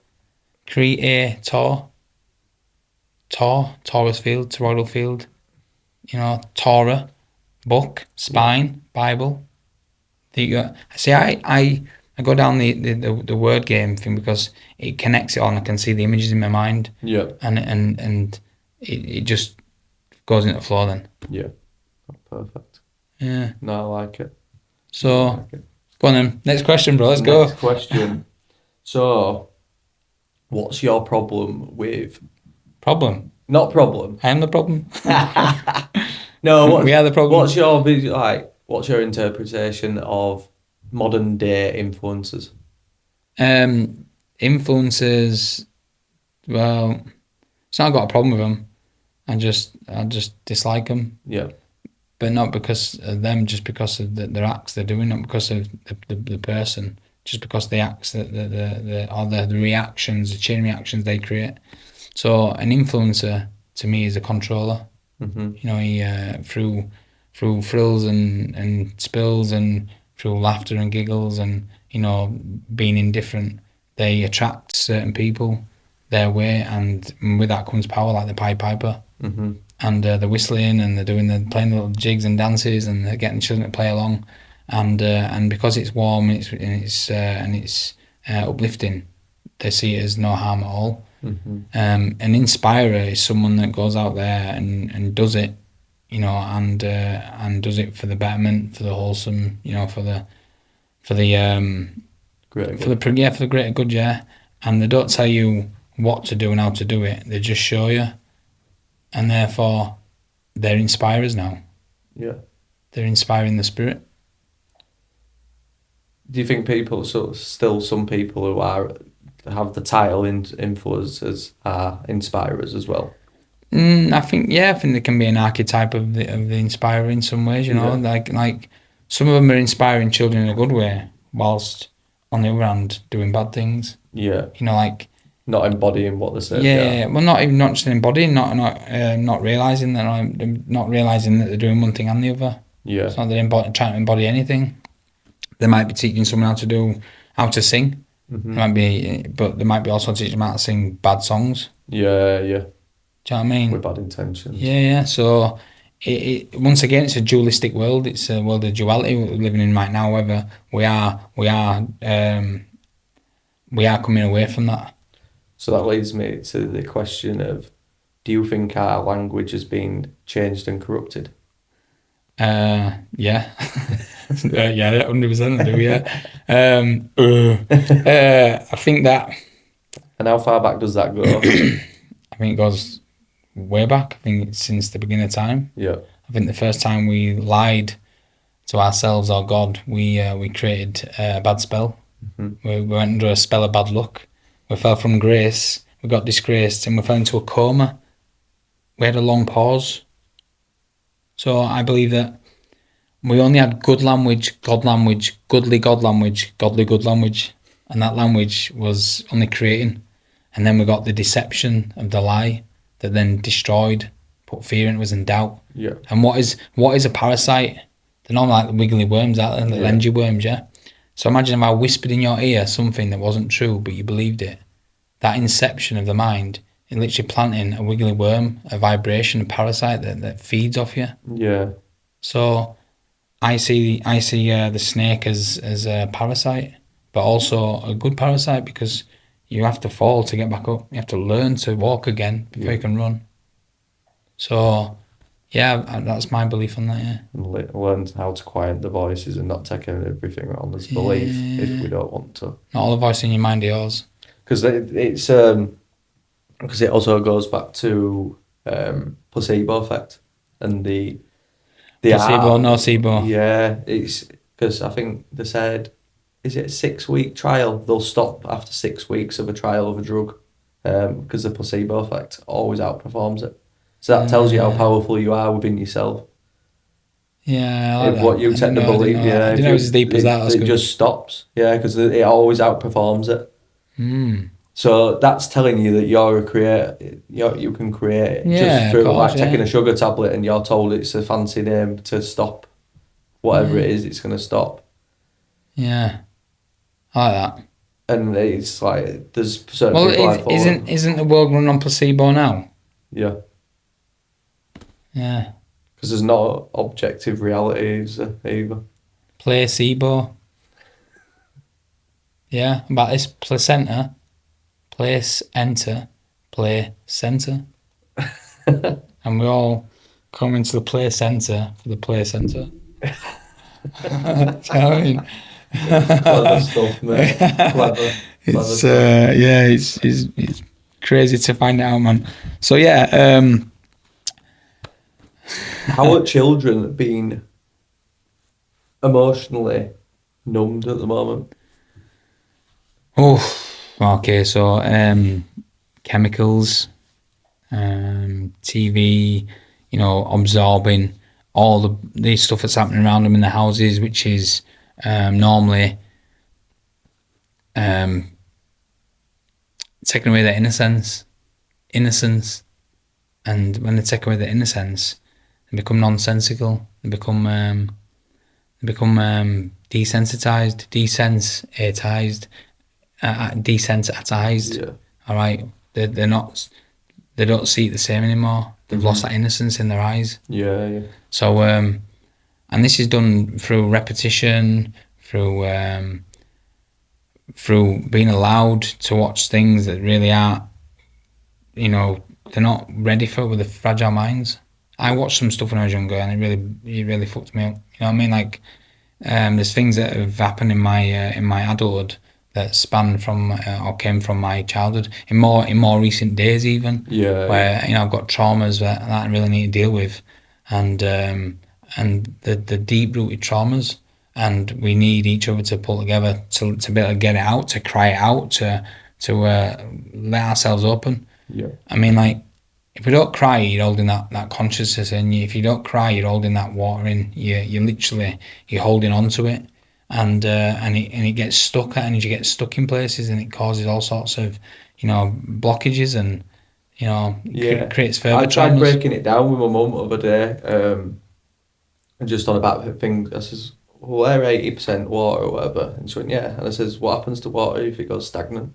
A: Creator. Taurus field, toroidal field. Torah, book, spine, Bible. I go down the word game thing because it connects it all and I can see the images in my mind.
B: Yeah.
A: And it just goes into the flow then.
B: Yeah. Perfect.
A: Yeah.
B: No, I like it.
A: So, go on then. Next question, bro. Let's go.
B: Next question. So, what's your problem with...
A: Problem?
B: Not problem.
A: I am the problem.
B: No,
A: we are the problem.
B: What's your interpretation of modern day influencers?
A: Influencers, well, it's not got a problem with them. I just dislike them.
B: Yeah.
A: But not because of them, just because of their acts they're doing, not because of the person, just because the acts, the reactions, the chain reactions they create. So an influencer to me is a controller.
B: Mm-hmm.
A: He through frills and spills and through laughter and giggles and being indifferent, they attract certain people their way, and with that comes power, like the Pied Piper.
B: Mm-hmm.
A: And they're whistling and they're playing little jigs and dances and they're getting children to play along, and because it's warm and it's uplifting, they see it as no harm at all. An inspirer is someone that goes out there and does it, you know, and does it for the betterment, for the wholesome, you know, for the greater good, yeah. And they don't tell you what to do and how to do it. They just show you, and therefore they're inspirers now.
B: Yeah,
A: they're inspiring the spirit.
B: Do you think still some people who have the title influencers are inspirers as well?
A: I think they can be an archetype of the inspirer in some ways. You know, like some of them are inspiring children in a good way, whilst on the other hand doing bad things.
B: Yeah,
A: you know, like
B: not embodying what they say.
A: Yeah. Well, not just embodying, not realizing that, they're doing one thing and the other.
B: Yeah,
A: it's not that they're trying to embody anything. They might be teaching someone how to sing. But they might be also teaching them how to sing bad songs.
B: Yeah.
A: Do you know what I mean?
B: With bad intentions.
A: Yeah. So it once again, it's a dualistic world. It's a world of duality we're living in right now. However, we are coming away from that.
B: So that leads me to the question of, do you think our language has been changed and corrupted?
A: Yeah. Yeah, 100% I do, yeah. I think that...
B: And how far back does that go?
A: I think it goes way back. I think it's since the beginning of time.
B: Yeah.
A: I think the first time we lied to ourselves or God, we created a bad spell. We went under a spell of bad luck. We fell from grace, we got disgraced, and we fell into a coma. We had a long pause. So I believe that we only had good language, God language, godly God language, godly good language, and that language was only creating. And then we got the deception of the lie that then destroyed, put fear in, was in doubt.
B: Yeah.
A: And what is a parasite? They're not like the wiggly worms out there, the lengy worms, yeah? So imagine if I whispered in your ear something that wasn't true, but you believed it. That inception of the mind, it literally planting a wiggly worm, a vibration, a parasite that feeds off you.
B: Yeah.
A: So I see the snake as a parasite, but also a good parasite, because you have to fall to get back up. You have to learn to walk again before you can run. So, yeah, that's my belief on that, yeah.
B: And learn how to quiet the voices and not take everything on as belief if we don't want to.
A: Not all the voice in your mind are yours.
B: Because it's because it also goes back to placebo effect and the
A: placebo, nocebo.
B: Yeah, it's because I think they said, is it a 6-week trial? They'll stop after 6 weeks of a trial of a drug because the placebo effect always outperforms it. So that tells you how powerful you are within yourself.
A: Yeah, I like
B: if what you tend to believe,
A: I didn't know it was as deep as that.
B: It just stops. Yeah, because it always outperforms it. So that's telling you that you're a creator. You can create it just through taking a sugar tablet, and you're told it's a fancy name to stop whatever it is. It's going to stop.
A: Yeah, I like that.
B: And it's like there's certain people.
A: Isn't the world run on placebo now?
B: Yeah.
A: Yeah.
B: Because there's no objective realities either.
A: Placebo. Yeah, about this placenta. Place, enter, play, centre. And we all come into the play centre for the play centre. Do you know what I mean?
B: Clever stuff, mate. Clever.
A: It's crazy to find out, man. So yeah,
B: how are children being emotionally numbed at the moment?
A: Oh. Okay, so chemicals, TV, absorbing all the stuff that's happening around them in the houses, which is normally taking away their innocence, and when they take away their innocence, they become nonsensical. They become desensitized, desensitized. Desensitized.
B: Yeah.
A: All right, they don't see it the same anymore. They've lost that innocence in their eyes.
B: Yeah.
A: So and this is done through repetition, through being allowed to watch things that really aren't you know, they're not ready for with the fragile minds. I watched some stuff when I was younger, and it really fucked me up. You know what I mean? Like, there's things that have happened in my adulthood that span from or came from my childhood in more recent days, even.
B: Yeah.
A: Where you know I've got traumas that I really need to deal with, and the deep rooted traumas, and we need each other to pull together to be able to get it out, to cry it out, to let ourselves open.
B: Yeah.
A: I mean, like, if we don't cry, you're holding that consciousness in you. If you don't cry, you're holding that water in. You're holding on to it, and it gets stuck. Energy gets stuck in places, and it causes all sorts of, you know, blockages, and you know, creates further.
B: I tried
A: traumas.
B: breaking it down with my mum the other day, and just on about things. I says, "Well, we're 80% water or whatever," and she went, "Yeah." And I says, "What happens to water if it goes stagnant?"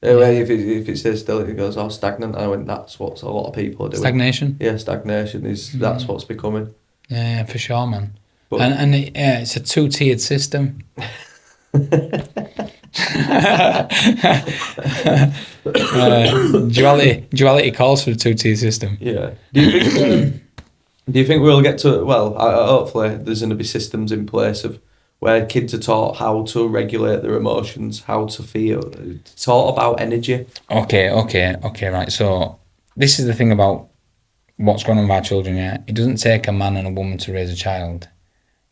B: If it stays still, it goes all stagnant. And I went, that's what a lot of people are doing.
A: Stagnation.
B: Yeah, stagnation is that's what's becoming.
A: Yeah, for sure, man.
B: But,
A: it's a two-tiered system. Duality calls for a two-tier system.
B: Yeah. Do you think we'll get to, well, hopefully there's going to be systems in place of where kids are taught how to regulate their emotions, how to feel, taught about energy.
A: Okay, right. So this is the thing about what's going on with our children, yeah? It doesn't take a man and a woman to raise a child.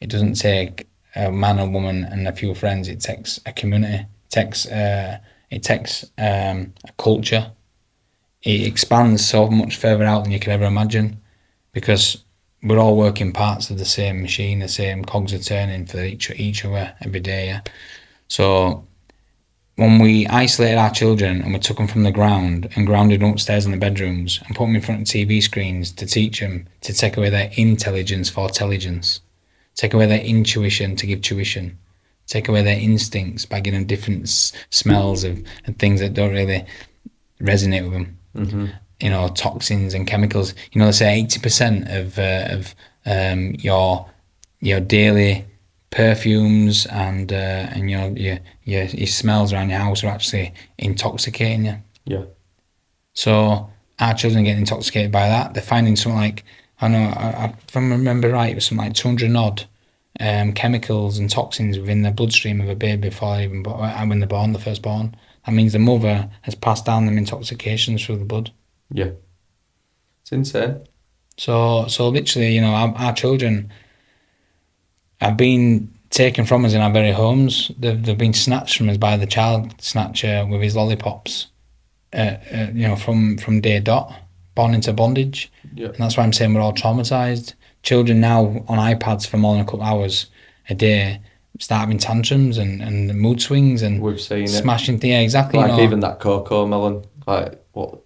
A: It doesn't take a man, a woman, and a few friends. It takes a community. It takes a culture. It expands so much further out than you could ever imagine, because we're all working parts of the same machine. The same cogs are turning for each other every day. Yeah? So when we isolated our children and we took them from the ground and grounded them upstairs in the bedrooms and put them in front of TV screens to teach them to take away their intelligence for intelligence, take away their intuition to give tuition, take away their instincts by giving them different smells and things that don't really resonate with them.
B: Mm-hmm.
A: You know, toxins and chemicals. You know, they say 80% of your daily perfumes and your smells around your house are actually intoxicating you.
B: Yeah.
A: So our children get intoxicated by that. They're finding something like, I know, if I remember right, it was something like 200 odd chemicals and toxins within the bloodstream of a baby before even when they're born, the firstborn. That means the mother has passed down them intoxications through the blood.
B: Yeah. It's insane.
A: So literally, you know, our children have been taken from us in our very homes. They've been snatched from us by the child snatcher with his lollipops. You know, from day dot, born into bondage.
B: Yeah.
A: And that's why I'm saying we're all traumatized. Children now on iPads for more than a couple of hours a day start having tantrums and mood swings and
B: we've seen
A: smashing things. Yeah, exactly.
B: Like,
A: you know,
B: even that cocoa melon, like what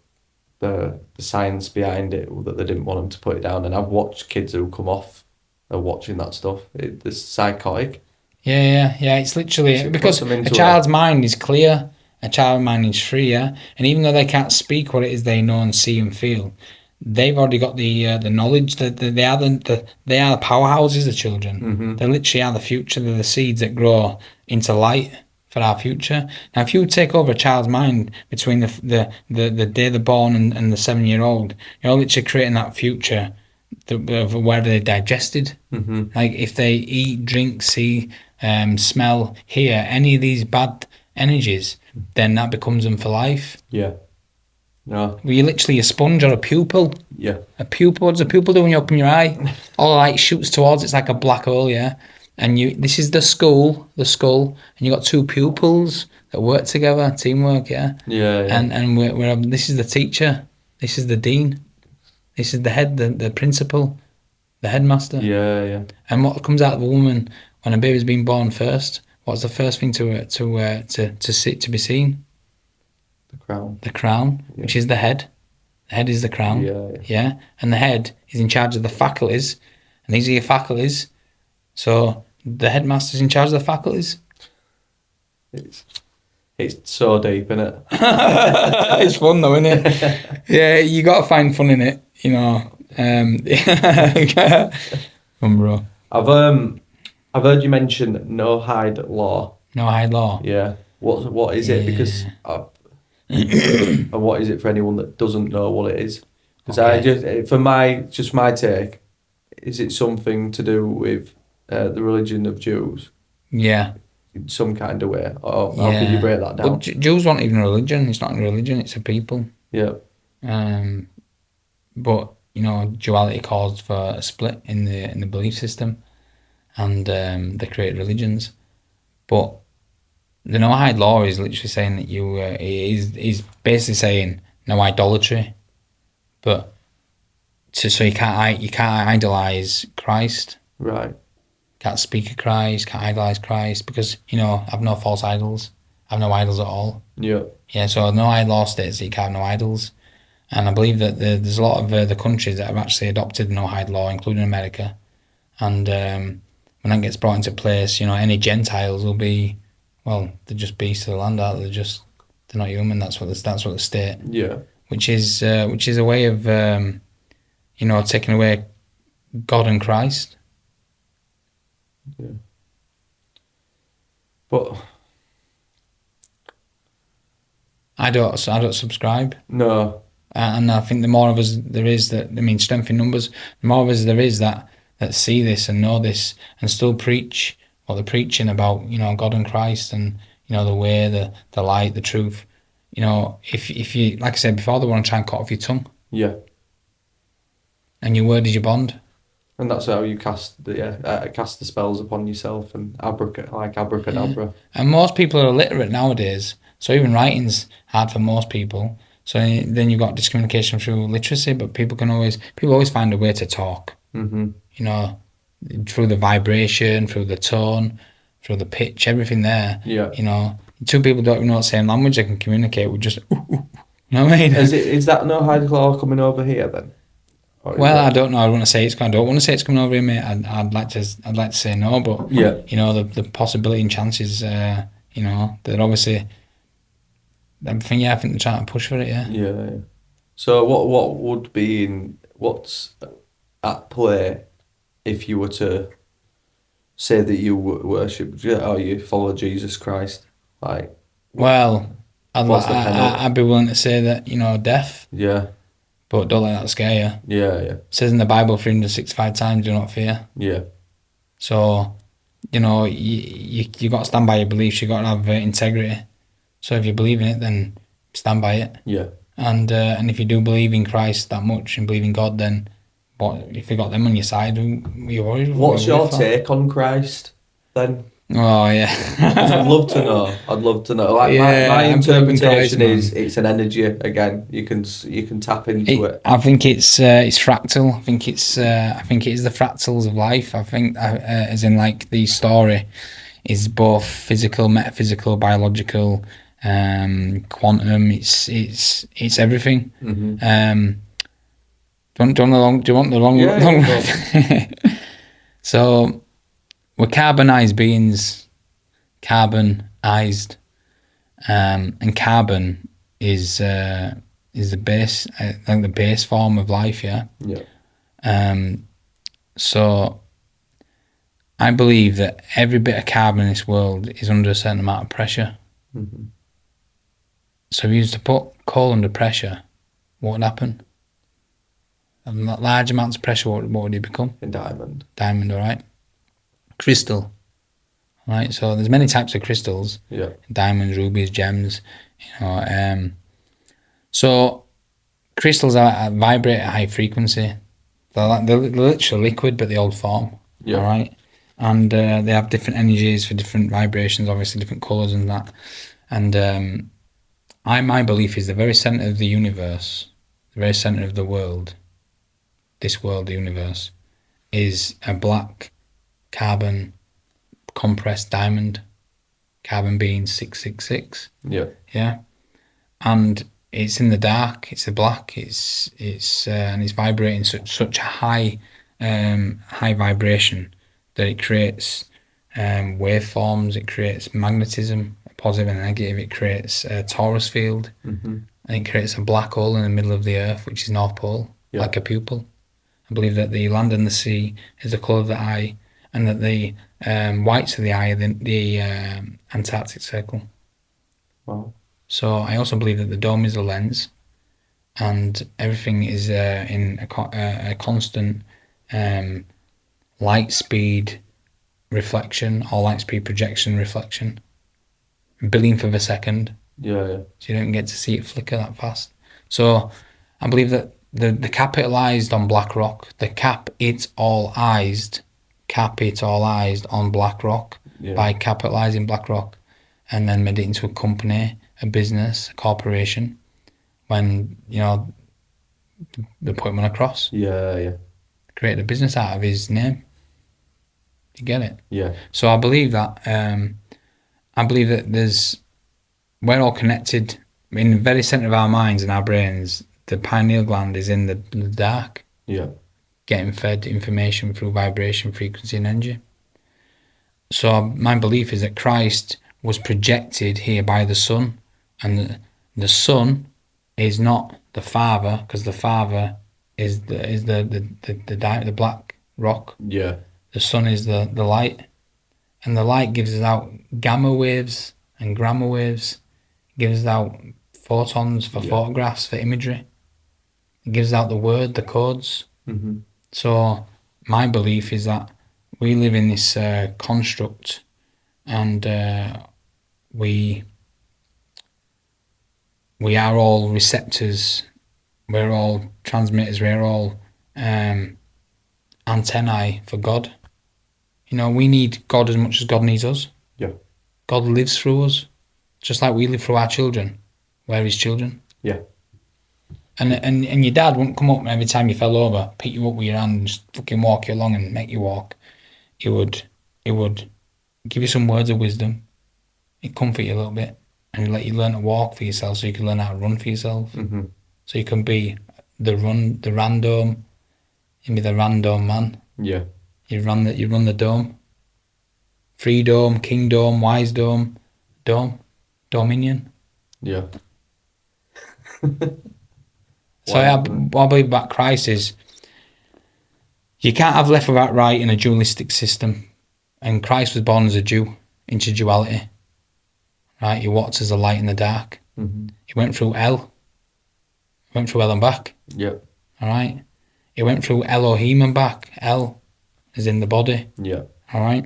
B: the science behind it that they didn't want them to put it down. And I've watched kids who come off are watching that stuff. It's psychotic.
A: Yeah. It's literally
B: So
A: because a child's mind is clear, a child's mind is free, yeah. And even though they can't speak what it is they know and see and feel, they've already got the knowledge that they are the powerhouses of children.
B: Mm-hmm.
A: They literally are the future. They're the seeds that grow into light for our future. Now, if you take over a child's mind between the day they're born and the 7-year-old, you're literally creating that future of wherever they're digested.
B: Mm-hmm.
A: Like if they eat, drink, see, smell, hear any of these bad energies, then that becomes them for life.
B: Yeah. No.
A: Well, you're literally a sponge or a pupil.
B: Yeah.
A: A pupil. What does a pupil do when you open your eye? All the light shoots towards it's like a black hole, yeah. And this is the skull, and you got two pupils that work together, teamwork, yeah.
B: Yeah.
A: And we're this is the teacher, this is the dean, this is the head, the principal, the headmaster.
B: Yeah.
A: And what comes out of a woman when a baby's been born first? What's the first thing to be seen?
B: The crown.
A: The crown, yeah. Which is the head. The head is the crown. Yeah. And the head is in charge of the faculties, and these are your faculties. So the headmaster's in charge of the faculties.
B: It's so deep, isn't it?
A: It's fun though, isn't it? Yeah, you got to find fun in it, you know. Come, bro.
B: I've heard you mention no hide law.
A: No hide law.
B: Yeah. What is it? Because and what is it for anyone that doesn't know what it is? Because
A: Okay.
B: for my take, is it something to do with the religion of Jews
A: Yeah,
B: in some kind of way, or how could you
A: yeah.
B: break that
A: Well,
B: down?
A: Jews aren't even a religion. It's not a religion. It's a people.
B: Yeah,
A: Um, but duality caused for a split in the belief system, and they create religions. But the Noahide law is literally saying that is basically saying no idolatry, but so you can't idolize Christ,
B: right.
A: can't speak of Christ, can't idolize Christ because I've no false idols, I've no idols at all.
B: Yeah,
A: Yeah, so no idol law states that you can't have no idols, and I believe that there's a lot of the countries that have actually adopted the Noahide law, including America, and when that gets brought into place, any Gentiles will be, well, they're just beasts of the land, aren't they? They're not human. That's what the state,
B: yeah,
A: which is a way of taking away God and Christ.
B: yeah. But
A: I don't subscribe,
B: no,
A: and I think the more of us there is strength in numbers. The more of us there is that see this and know this and still preach what they're preaching about, God and Christ and the way, the light, the truth. If you, like I said before, they want to try and cut off your tongue,
B: yeah.
A: and your word is your bond.
B: And that's how you cast the spells upon yourself and abracadabra.
A: Yeah. And most people are illiterate nowadays, so even writing's hard for most people. So then you've got discrimination through literacy, but people always find a way to talk.
B: Mm-hmm.
A: Through the vibration, through the tone, through the pitch, everything there.
B: Yeah.
A: Two people don't even know the same language, they can communicate with just. You know what I mean?
B: Is that no hide claw coming over here then?
A: Well, I don't know. I don't want to say it's coming over here, mate. I'd like to say no, but
B: yeah,
A: the possibility and chances, they're obviously. I think they're trying to push for it. Yeah.
B: yeah. So what's at play if you were to say that you worship or you follow Jesus Christ? Like,
A: Well,
B: what's the penalty?
A: I'd be willing to say that death,
B: Yeah,
A: but don't let that scare you.
B: yeah,
A: It says in the Bible 365 times, do not fear.
B: yeah.
A: So, you got to stand by your beliefs. You got to have integrity. So if you believe in it, then stand by it.
B: Yeah.
A: And if you do believe in Christ that much and believe in God, then if you got them on your side, you're worried.
B: What's your take on Christ then?
A: Oh yeah.
B: I'd love to know. Like my interpretation is it's an energy again. You can tap into it.
A: I think it's fractal. I think it is the fractals of life. I think as in like the story is both physical, metaphysical, biological, quantum. It's everything.
B: Mm-hmm.
A: Do you want the long?
B: Yeah.
A: So we're carbonized beings, carbonized, and carbon is the base, like the base form of life. Yeah.
B: Yeah.
A: So I believe that every bit of carbon in this world is under a certain amount of pressure.
B: Mm-hmm.
A: So if you used to put coal under pressure, what would happen? And large amounts of pressure, what would it become?
B: A diamond.
A: Diamond, all right. Crystal, all right. So there's many types of crystals.
B: Yeah.
A: Diamonds, rubies, gems. So crystals vibrate at high frequency. They're literally liquid, but they hold form.
B: Yeah.
A: All right. And they have different energies for different vibrations, obviously different colours and that. And my belief is the very centre of the universe, the very centre of the world, this world, the universe, is a black carbon compressed diamond, carbon being 666.
B: Yeah.
A: Yeah. And it's in the dark, it's the black, and it's vibrating such a high vibration that it creates waveforms, it creates magnetism, positive and negative, it creates a torus field,
B: Mm-hmm.
A: and it creates a black hole in the middle of the earth, which is North Pole, like a pupil. I believe that the land and the sea is the colour of the eye, and that the whites of the eye are the Antarctic Circle.
B: Wow.
A: So I also believe that the dome is a lens, and everything is in a constant light speed reflection or light speed projection reflection, billionth of a second.
B: Yeah.
A: So you don't get to see it flicker that fast. So I believe that the capitalized on black rock, the capitalized on black rock by capitalizing black rock, and then made it into a company, a business, a corporation. When they put him on a cross.
B: Yeah.
A: Created a business out of his name. You get it?
B: Yeah.
A: So I believe that. I believe that we're all connected in the very centre of our minds and our brains. The pineal gland is in the dark.
B: Yeah.
A: Getting fed information through vibration, frequency, and energy. So my belief is that Christ was projected here by the Son, and the Son is not the Father, because the Father is the black rock.
B: Yeah.
A: The Son is the light, and the light gives us out gamma waves and gamma waves. Gives us out photons for photographs, for imagery. It gives out the word, the codes.
B: Mm-hmm.
A: So my belief is that we live in this construct, and we are all receptors. We're all transmitters. We're all antennae for God. We need God as much as God needs us.
B: Yeah.
A: God lives through us, just like we live through our children. We're His children.
B: Yeah.
A: And your dad wouldn't come up every time you fell over, pick you up with your hand, and just fucking walk you along and make you walk. He would give you some words of wisdom. He'd comfort you a little bit, and he'd let you learn to walk for yourself, so you can learn how to run for yourself.
B: Mm-hmm.
A: So you can be the random. You'd be the random man.
B: Yeah.
A: You run the dome. Free dome, king dome, wise dome, dominion.
B: Yeah.
A: So I believe about Christ is you can't have left without right in a dualistic system. And Christ was born as a Jew, into duality. Right? He walked as a light in the dark.
B: Mm-hmm.
A: He went through hell. He went through hell and back.
B: Yep.
A: All right? He went through Elohim and back. Hell is in the body.
B: Yeah.
A: All right?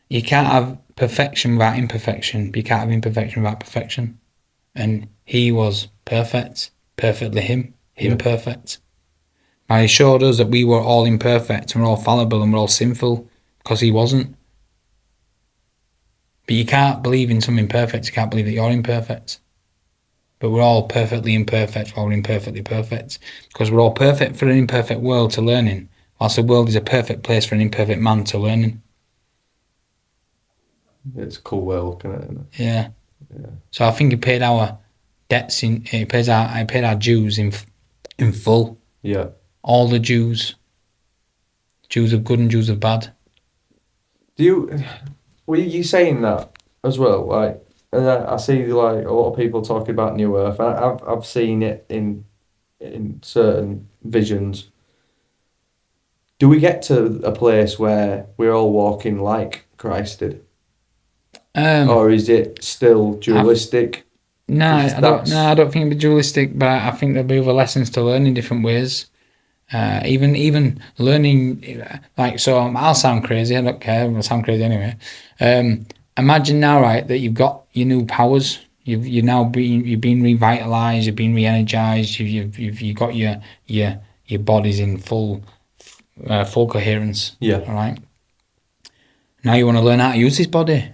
A: You can't have perfection without imperfection. But you can't have imperfection without perfection. And he was perfect. Perfectly him perfect. Now he showed us that we were all imperfect and we're all fallible and we're all sinful because he wasn't. But you can't believe in something perfect, you can't believe that you're imperfect. But we're all perfectly imperfect while we're imperfectly perfect, because we're all perfect for an imperfect world to learn in, whilst the world is a perfect place for an imperfect man to learn in.
B: It's a cool way of looking at it, isn't it?
A: Yeah. So I think he paid our debts I paid our dues in full.
B: Yeah.
A: All the Jews of good and Jews of bad.
B: Were you saying that as well? Like, and I see like a lot of people talking about New Earth. I've seen it in certain visions. Do we get to a place where we're all walking like Christ did, or is it still dualistic?
A: No, I don't think it'd be dualistic, but I think there'll be other lessons to learn in different ways. Even learning, like, so I'll sound crazy, I don't care, I'll sound crazy anyway. Imagine now, right, that you've got your new powers, you've been revitalized, you've been re-energized, you've got your bodies in full coherence.
B: Yeah.
A: All right. Now you want to learn how to use this body,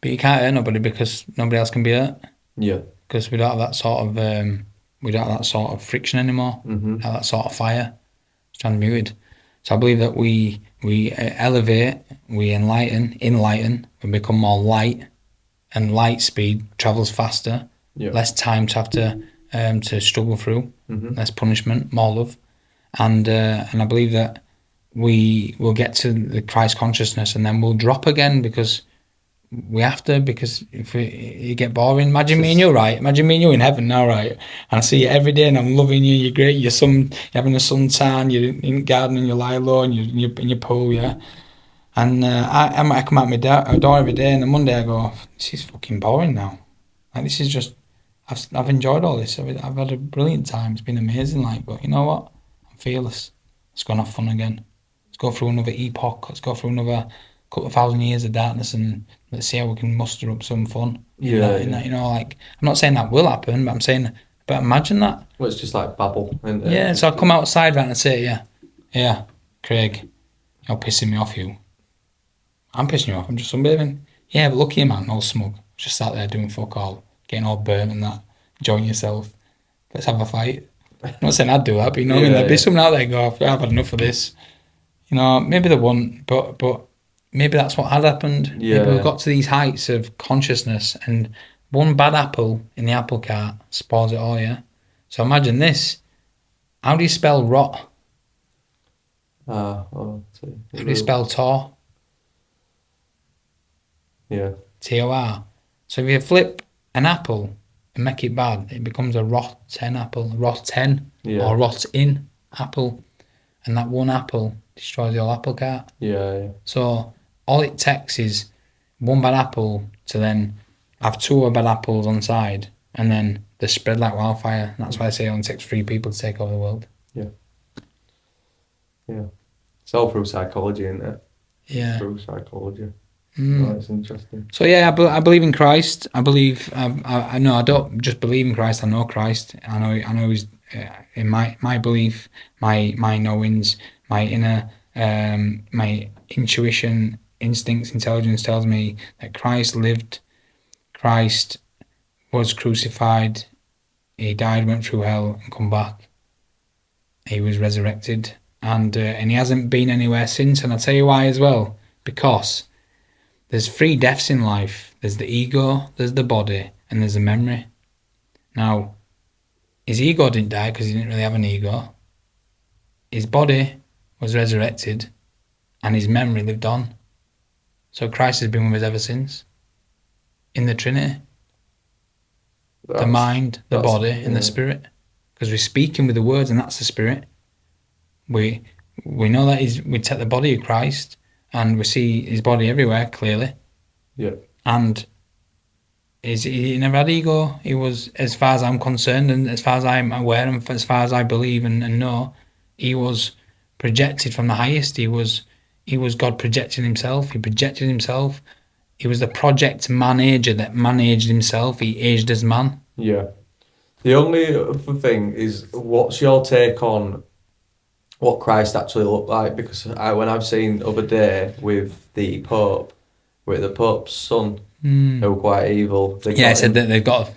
A: but you can't hurt nobody because nobody else can be hurt.
B: Yeah.
A: Because we don't have that sort of friction anymore.
B: Mm-hmm.
A: Have that sort of fire. It's transmuted. So I believe that we elevate, we enlighten, we become more light, and light speed travels faster.
B: Yeah.
A: Less time to have to struggle through.
B: Mm-hmm.
A: Less punishment, more love, and I believe that we will get to the Christ consciousness, and then we'll drop again because we have to, because if you get boring. Imagine me and you, right? Imagine me and you in heaven now, right? And I see you every day and I'm loving you, you're great, you're having a suntan, you're in the garden and you lie low and you're in your pool, yeah? And I might come out my door every day, and on Monday I go, this is fucking boring now. Like, this is just, I've enjoyed all this. I've had a brilliant time. It's been amazing. Like, but you know what? I'm fearless. Let's go and have fun again. Let's go through another epoch. Let's go through another couple of thousand years of darkness, and let's see how we can muster up some fun. In that, you know, like, I'm not saying that will happen, but I'm saying, but imagine that.
B: Well, it's just like babble.
A: Yeah, so I come outside right and I say, yeah, Craig, you're pissing me off, you. I'm pissing you off, I'm just sunbathing. Yeah, but look here, man, all smug. Just sat there doing fuck all, getting all burnt and that, enjoying yourself. Let's have a fight. I'm not saying I'd do that, but you know what I mean? There'd be someone out there go, I've had enough of this. You know, maybe they wouldn't, but maybe that's what had happened.
B: Yeah.
A: Maybe we got to these heights of consciousness, and one bad apple in the apple cart spoils it all, yeah? So imagine this. How do you spell rot? How do you spell tor?
B: Yeah.
A: T-O-R. So if you flip an apple and make it bad, it becomes a rotten apple, rotten, or rot-in apple. And that one apple destroys the whole apple cart.
B: Yeah.
A: So all it takes is one bad apple to then have two other bad apples on side, and then they spread like wildfire. That's why I say it only takes 3 people to take over the world.
B: Yeah. It's all through psychology, isn't it?
A: Yeah.
B: Through psychology. Oh, it's interesting.
A: So yeah, I believe in Christ. I believe. I know. I don't just believe in Christ. I know Christ. I know He's in my belief, my knowings, my inner, my intuition, instincts, intelligence tells me that Christ lived. Christ was crucified. He died, went through hell, and come back. He was resurrected, and he hasn't been anywhere since. And I'll tell you why as well. Because there's 3 deaths in life. There's the ego, there's the body, and there's the memory. Now, his ego didn't die because he didn't really have an ego. His body was resurrected, and his memory lived on. So Christ has been with us ever since. In the Trinity. The mind, the body, and the spirit. Because we're speaking with the words, and that's the spirit. We know that we take the body of Christ, and we see his body everywhere, clearly.
B: Yeah.
A: And he never had ego. He was, as far as I'm concerned, and as far as I'm aware, and as far as I believe and know, he was projected from the highest. He was God projecting himself. He projected himself. He was the project manager that managed himself. He aged as man.
B: Yeah. The only other thing is, what's your take on what Christ actually looked like? Because when I've seen the other day with the Pope, with the Pope's son, who were quite evil.
A: I said that they got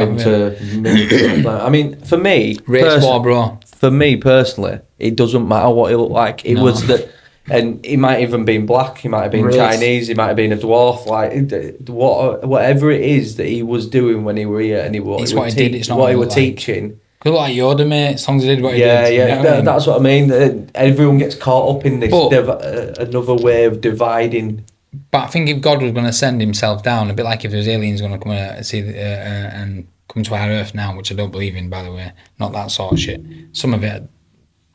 B: him to mimic. I mean, for me,
A: race war, bro.
B: For me personally, it doesn't matter what he looked like. It was that, and he might even been black. He might have been Chinese. He might have been a dwarf. Like whatever it is that he was doing when he were here, and what he was teaching.
A: Good like Yoda, mate. As long as he did what he
B: did.
A: Yeah.
B: That's what I mean. Everyone gets caught up in this another way of dividing.
A: But I think if God was going to send himself down, a bit like if there was aliens going to come and come to our Earth now, which I don't believe in, by the way, not that sort of shit. Some of it I'd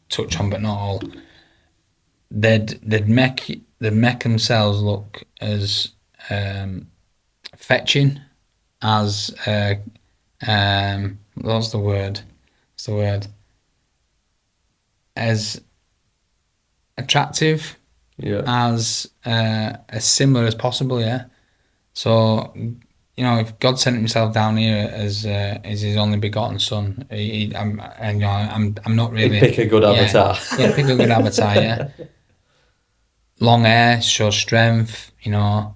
A: touch on, but not all. They'd make themselves look as fetching as what's the word? As attractive, as similar as possible, yeah. So, you know, if God sent himself down here as his only begotten son, I'm not really.
B: He'd pick a good avatar.
A: Yeah, pick a good avatar. Yeah. Long hair, shows strength. You know,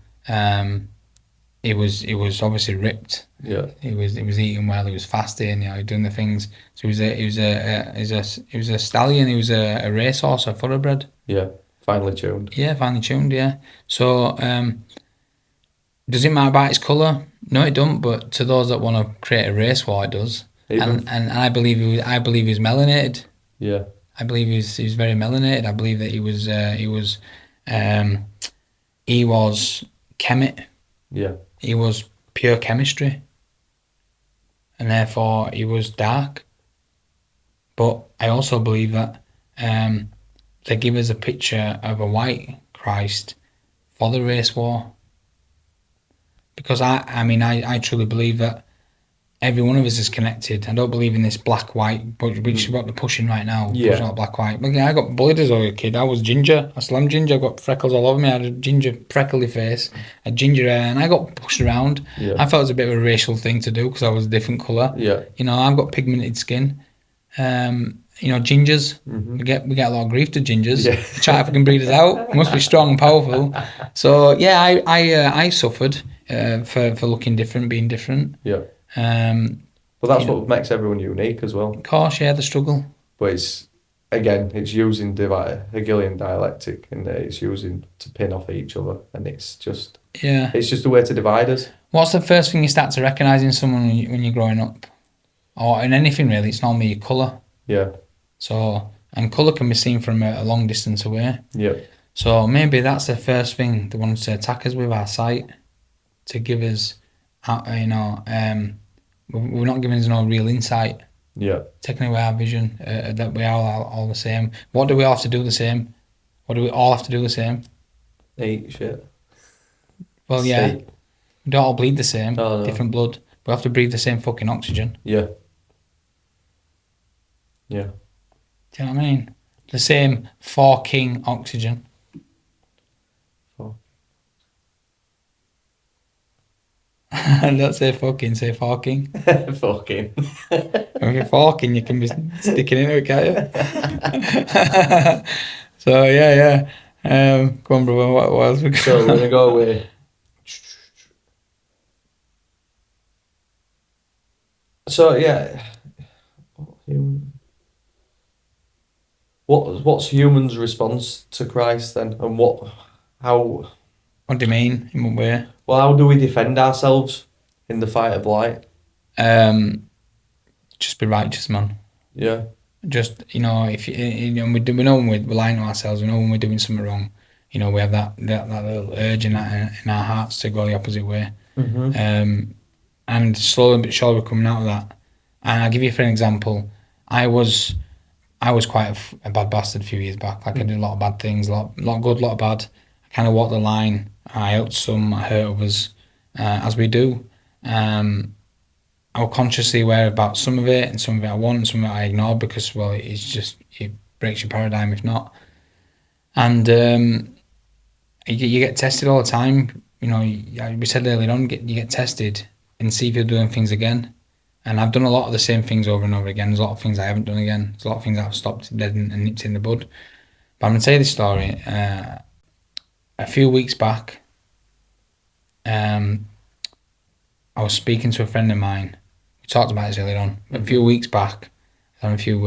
A: he was obviously ripped.
B: Yeah.
A: He was eating well. He was fasting. You know, doing the things. So he was a stallion. He was a racehorse, a thoroughbred.
B: Yeah. Finely tuned.
A: Yeah, finely tuned. Yeah. So, does it matter about its colour? No, it don't. But to those that want to create a race war, it does. And I believe he was melanated.
B: Yeah.
A: I believe he was very melanated. I believe that he was chemit.
B: Yeah.
A: He was pure chemistry, and therefore he was dark. But I also believe that they give us a picture of a white Christ for the race war. Because I truly believe that every one of us is connected. I don't believe in this black-white, which is what they're pushing right now.
B: Yeah.
A: Pushing out black-white. Look, I got bullied as a kid. I was ginger. I still am ginger. I got freckles all over me. I had a ginger, freckly face, a ginger hair, and I got pushed around.
B: Yeah.
A: I felt it was a bit of a racial thing to do because I was a different colour.
B: Yeah.
A: You know, I've got pigmented skin. You know, gingers. We get a lot of grief to gingers.
B: Yeah.
A: Try if we can breed us out. We must be strong and powerful. So yeah, I suffered for looking different, being different.
B: Yeah. But that's what makes everyone unique as well.
A: Of course, yeah, the struggle.
B: But it's using Hegelian dialectic, and it's using to pin off each other, and it's just a way to divide us.
A: What's the first thing you start to recognise in someone when you're growing up, or in anything really? It's normally your colour.
B: Yeah.
A: So, and colour can be seen from a long distance away.
B: Yeah.
A: So maybe that's the first thing they want to attack us with, our sight, to give us, we're not giving us no real insight.
B: Yeah.
A: Taking away our vision, that we are all the same. What do we all have to do the same? What do we all have to do the same?
B: Eat shit.
A: Well, yeah. We don't all bleed the same,
B: Oh, no.
A: different blood. We have to breathe the same fucking oxygen.
B: Yeah. Yeah.
A: Do you know what I mean? The same fucking oxygen. Don't say fucking, say forking.
B: Fucking.
A: If you're forking, you can be sticking into it, can't you? So, yeah. Go on, brother, what else we got?
B: So we're going to go away. So, yeah. What's humans' response to Christ then? And how...
A: What do you mean? In what way?
B: Well, how do we defend ourselves in the fight of light?
A: Just be righteous, man.
B: Yeah.
A: Just, we know when we're lying to ourselves, we know when we're doing something wrong. You know, we have that little urge in our hearts to go the opposite way.
B: Mm-hmm.
A: And slowly but surely we're coming out of that. And I'll give you for an example. I was quite a bad bastard a few years back. Like I did a lot of bad things, a lot good, a lot bad. I kind of walked the line. I helped some, I hurt others, as we do. I was consciously aware about some of it, and some of it I want, and some of it I ignore because, well, it breaks your paradigm if not. And you get tested all the time. You know, we said earlier on, you get tested and see if you're doing things again. And I've done a lot of the same things over and over again. There's a lot of things I haven't done again. There's a lot of things I've stopped dead and nipped in the bud. But I'm going to tell you this story. A few weeks back, I was speaking to a friend of mine. We talked about this earlier on. A few weeks back, I had a few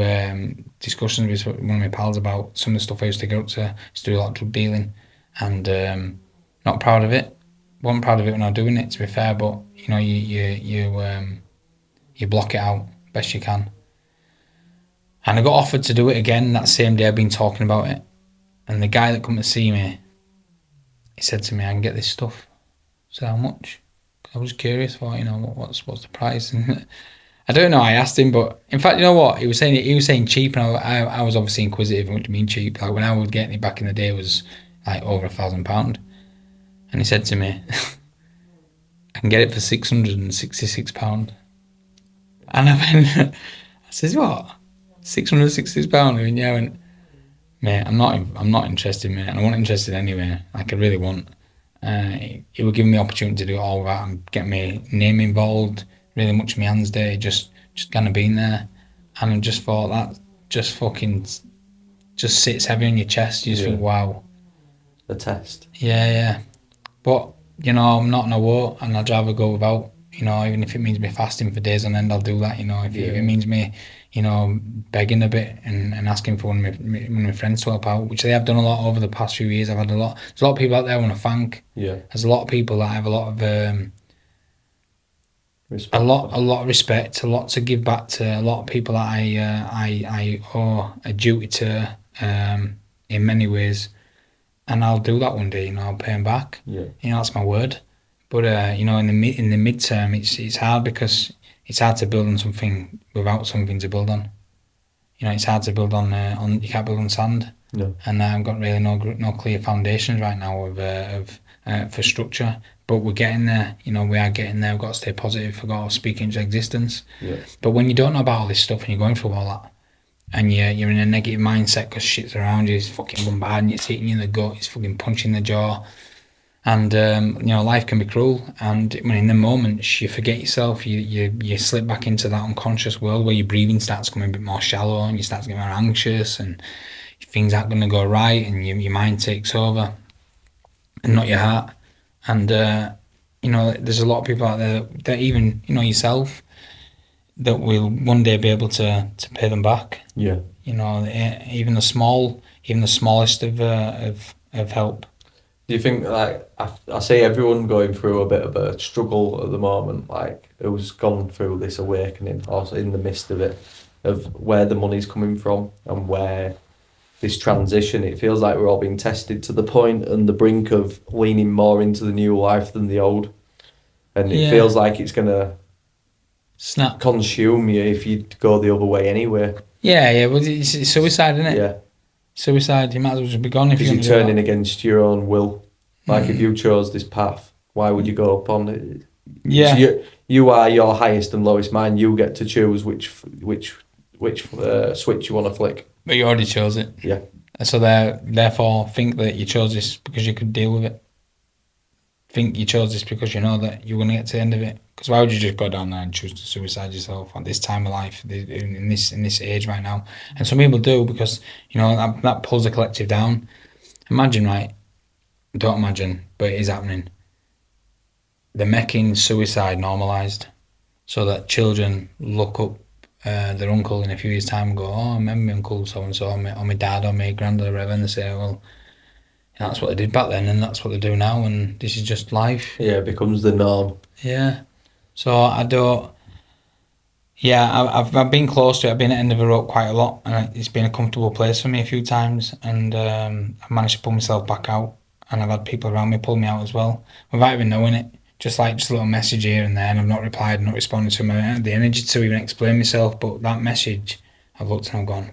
A: discussions with one of my pals about some of the stuff I used to get up to. Used to do a lot of drug dealing, and not proud of it. Wasn't proud of it when I was doing it, to be fair. But you know, you block it out best you can. And I got offered to do it again that same day I'd been talking about it. And the guy that come to see me, he said to me, "I can get this stuff." I said, "How much?" I was curious for, what's the price? And I don't know. I asked him, but in fact, you know what? He was saying cheap, and I was obviously inquisitive. What do you mean cheap? Like when I was getting it back in the day, it was like over £1,000. And he said to me, "I can get it for £666." And I says, "What? £666?" I mean, yeah. I went, "Mate, I'm not interested, mate. And I wasn't interested anyway. Like I really want." It would give me the opportunity to do it all that and get my name involved, really much my hands dirty, just kind of being there. And I just thought that just sits heavy on your chest. You just think, wow.
B: The test.
A: Yeah. But, I'm not in a war, and I'd rather go without, even if it means me fasting for days on end, I'll do that, if it means me, begging a bit and asking for one of my friends to help out, which they have done a lot over the past few years. There's a lot of people out there I want to thank. Yeah. There's a lot of people that I have a lot of
B: respect.
A: a lot of respect, a lot to give back to, a lot of people that I owe a duty to in many ways, and I'll do that one day. I'll pay them back. Yeah. That's my word. But in the midterm, it's hard because it's hard to build on something without something to build on. It's hard to build on you can't build on sand. No. And I've got really no clear foundations right now of for structure. But we're getting there. You know, we are getting there. We've got to stay positive. We've got to speak into existence.
B: Yeah.
A: But when you don't know about all this stuff and you're going through all that, and you're in a negative mindset because shit's around you, it's fucking bombarding you, it's hitting you in the gut, it's fucking punching the jaw. And, you know, life can be cruel. And when in the moments you forget yourself, you slip back into that unconscious world where your breathing starts becoming a bit more shallow and you start to get more anxious and things aren't going to go right and your mind takes over and not your heart. And, you know, there's a lot of people out there that even, you know, yourself, that will one day be able to pay them back.
B: Yeah.
A: You know, even the smallest of help.
B: Do you think, like, I see everyone going through a bit of a struggle at the moment, like, who's gone through this awakening, also in the midst of it, of where the money's coming from and where this transition, it feels like we're all being tested to the point and the brink of leaning more into the new life than the old. And it feels like it's going to
A: snap
B: consume you if you go the other way anyway.
A: Yeah, well, it's suicide, isn't it?
B: Yeah.
A: Suicide, you might as well just be gone if you're
B: turning against your own will. Like, if you chose this path, why would you go upon it?
A: Yeah.
B: You are your highest and lowest mind. You get to choose which switch you want to flick.
A: But you already chose it.
B: Yeah.
A: So therefore, think that you chose this because you could deal with it. Think you chose this because you know that you're going to get to the end of it. Because why would you just go down there and choose to suicide yourself at this time of life, in this age right now? And some people do because, you know, that pulls the collective down. Imagine, right? Don't imagine, but it is happening. They're making suicide normalised so that children look up their uncle in a few years' time and go, oh, I remember my uncle so-and-so, or my dad, or my granddad, or whatever, and they say, well, that's what they did back then, and that's what they do now, and this is just life.
B: Yeah, it becomes the norm.
A: Yeah. So I don't... Yeah, I've been close to it. I've been at the end of a rope quite a lot, and it's been a comfortable place for me a few times, and I've managed to pull myself back out, and I've had people around me pull me out as well, without even knowing it. Just a little message here and there, and I've not replied, not responded to them. I don't have the energy to even explain myself, but that message, I've looked and I've gone,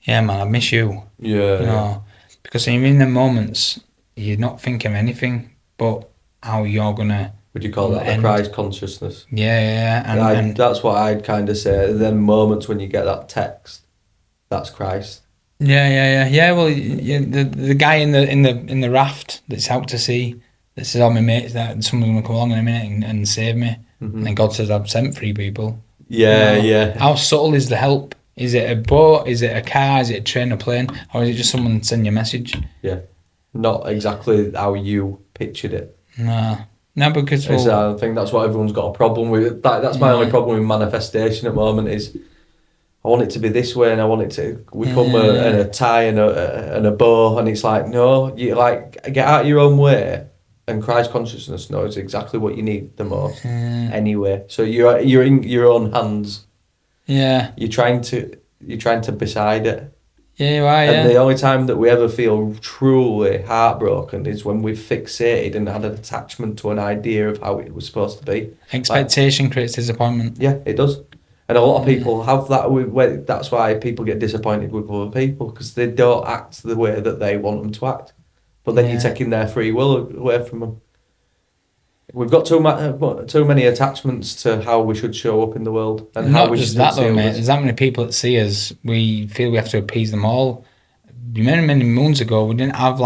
A: yeah, man, I miss you.
B: Yeah.
A: You know, because in the moments, you're not thinking of anything but how you're going to...
B: Would you call that the Christ consciousness?
A: Yeah. And
B: that's what I'd kind of say. Them moments when you get that text, that's Christ.
A: Yeah. Well, the guy in the raft that's out to sea, that says, oh, my mates, that someone's going to come along in a minute and save me. Mm-hmm. And God says, I've sent 3 people.
B: Yeah.
A: How subtle is the help? Is it a boat? Is it a car? Is it a train, a plane? Or is it just someone sending you a message?
B: Yeah. Not exactly how you pictured it.
A: No, because...
B: I think that's what everyone's got a problem with. That's my only problem with manifestation at the moment is I want it to be this way and I want it to become a tie and a bow, and it's like, no, you get out of your own way, and Christ consciousness knows exactly what you need the most anyway. So you're in your own hands.
A: Yeah.
B: You're trying to beside it.
A: Yeah, you are,
B: And the only time that we ever feel truly heartbroken is when we've fixated and had an attachment to an idea of how it was supposed to be.
A: Expectation creates disappointment.
B: Yeah, it does. And a lot of people have that. That's why people get disappointed with other people, because they don't act the way that they want them to act. But then you're taking their free will away from them. We've got too many attachments to how we should show up in the world and how we should see others.
A: There's that many people that see us. We feel we have to appease them all. Many moons ago, we didn't have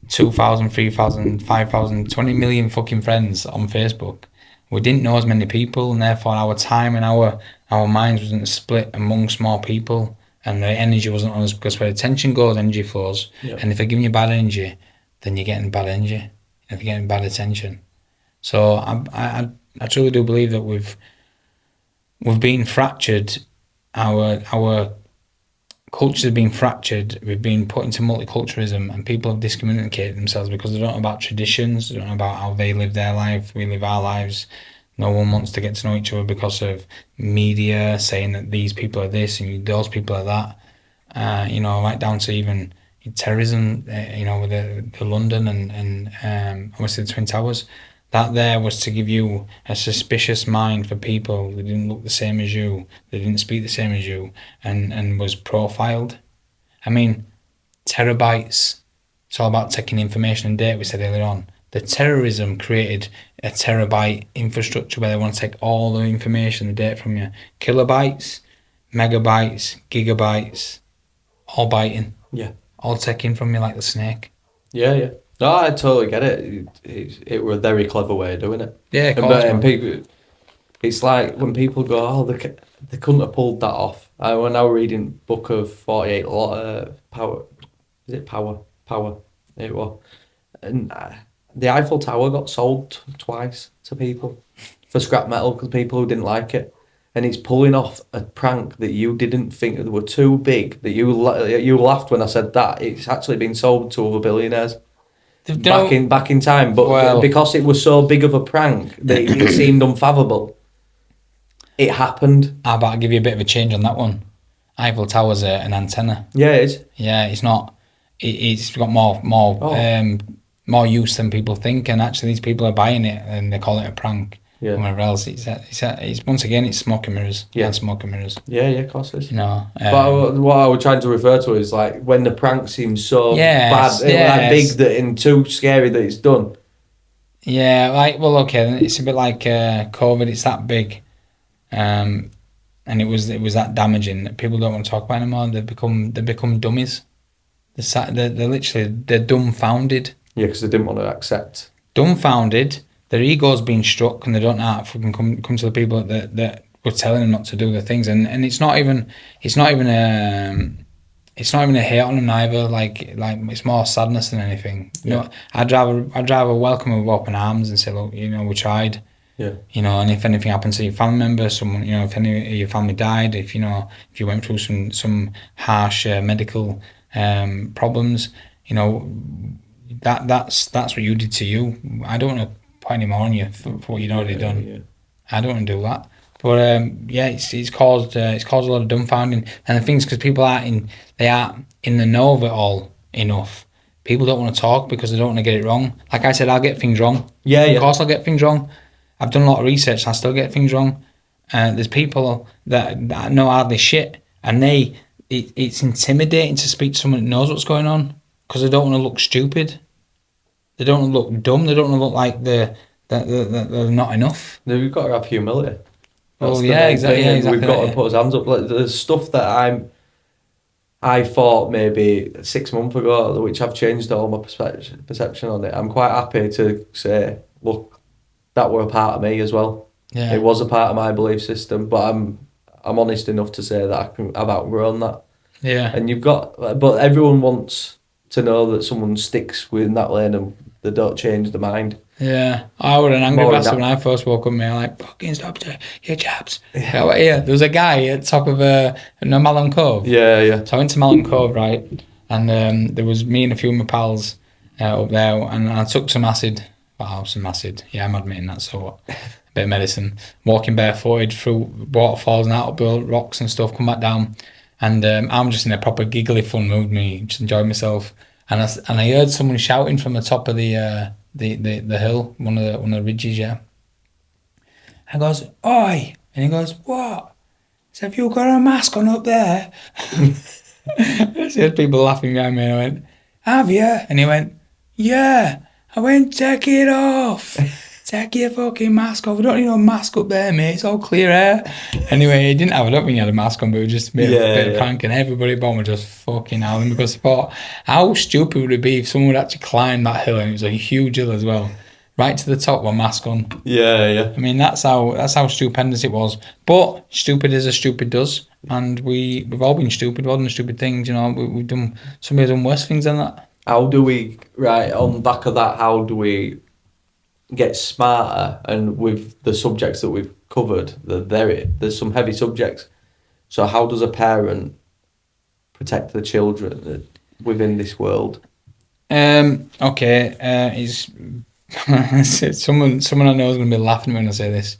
A: 2,000, 3,000, 5,000, 20 million fucking friends on Facebook. We didn't know as many people, and therefore our time and our minds wasn't split amongst more people, and the energy wasn't on us, because where attention goes, energy flows. Yep. And if they're giving you bad energy, then you're getting bad energy. If you're getting bad attention. So I truly do believe that we've been fractured. Our culture has been fractured. We've been put into multiculturalism, and people have discommunicated themselves because they don't know about traditions. They don't know about how they live their life. We live our lives. No one wants to get to know each other because of media saying that these people are this and those people are that. Right down to even terrorism, with the London and obviously the Twin Towers. That there was to give you a suspicious mind for people that didn't look the same as you, they didn't speak the same as you, and was profiled. I mean, terabytes It's all about taking information and data, we said earlier on. The terrorism created a terabyte infrastructure where they want to take all the information, the data from you. Kilobytes, megabytes, gigabytes, all biting.
B: Yeah.
A: All taken from you like the snake.
B: Yeah. No, I totally get it. It were a very clever way of doing it.
A: Yeah, of course.
B: And people, it's like when people go, oh, they couldn't have pulled that off. When I was reading Book of 48, a lot of Power. Is it Power? Power. It was. And the Eiffel Tower got sold twice to people for scrap metal because people who didn't like it. And he's pulling off a prank that you didn't think that were too big, that you laughed when I said that. It's actually been sold to other billionaires back in time. But because it was so big of a prank that it seemed unfathomable, it happened.
A: How about I give you a bit of a change on that one? Eiffel Tower's an antenna.
B: Yeah, it is.
A: Yeah, it's not. It's got more use than people think, and actually these people are buying it and they call it a prank.
B: Yeah.
A: Whatever else, it's once again it's smoke and mirrors.
B: Yeah,
A: smoke and mirrors.
B: Yeah, of course it is.
A: You know,
B: but what I was trying to refer to is like when the prank seems so bad, like big that and too scary that it's done.
A: Yeah, it's a bit like COVID. It's that big, and it was that damaging that people don't want to talk about anymore. They become dummies. They're dumbfounded.
B: Yeah, because they didn't want to accept.
A: Dumbfounded. Their ego's been struck, and they don't know how to come to the people that were telling them not to do the things. And it's not even a hate on them either. Like it's more sadness than anything.
B: Yeah.
A: You know, I'd rather welcome them with open arms and say, look, you know, we tried.
B: Yeah.
A: You know, and if anything happens to your family member, someone, you know, if any of your family died, if you went through some harsh medical problems, you know, that's what you did to you. I don't want to put any more on you for what you'd already done.
B: Yeah.
A: I don't want to do that. But it's caused a lot of dumbfounding, and the things because people aren't in the know of it all enough. People don't want to talk because they don't want to get it wrong. Like I said, I'll get things wrong.
B: Yeah.
A: Of course, I'll get things wrong. I've done a lot of research, and I still get things wrong. There's people that know hardly shit, and it's intimidating to speak to someone that knows what's going on because they don't want to look stupid. They don't want to look dumb. They don't want to look like they're not enough.
B: We've got to have humility.
A: Exactly.
B: We've got to put our hands up. Like, there's stuff that I thought maybe 6 months ago, which I've changed all my perception on it. I'm quite happy to say, look, that were a part of me as well.
A: Yeah.
B: It was a part of my belief system, but I'm honest enough to say that I've outgrown that.
A: Yeah.
B: And but everyone wants to know that someone sticks within that lane and they don't change their mind.
A: Yeah, I was an angry bastard when I first woke up. I like, fucking stop your jabs. Yeah, there was a guy at the top of Malham Cove.
B: Yeah.
A: So I went to Malham Cove, right, and there was me and a few of my pals up there, and I took some acid. Wow, some acid. Yeah, I'm admitting that. So what? A bit of medicine. Walking barefooted through waterfalls and out of rocks and stuff. Come back down, and I'm just in a proper giggly fun mood. Me just enjoying myself, and I heard someone shouting from the top of the hill, one of the ridges, yeah. I goes, oi, and he goes, what? So have you got a mask on up there? I said people laughing behind me, and I went, have you? And he went, yeah. I went, take it off. Take your fucking mask off. We don't need no mask up there, mate. It's all clear air. Anyway, he didn't have it up when he had a mask on, but it was just a bit of prank, and everybody at bottom just fucking howling because I thought, how stupid would it be if someone would actually climb that hill, and it was a huge hill as well, right to the top with a mask on.
B: Yeah.
A: I mean, that's how stupendous it was. But stupid as a stupid does, and we've all been stupid. We've all done stupid things, you know. We've done worse things than that.
B: How do we, right, on the back of that, how do we get smarter? And with the subjects that we've covered, there's some heavy subjects. So how does a parent protect the children within this world?
A: Okay, someone I know is going to be laughing when I say this,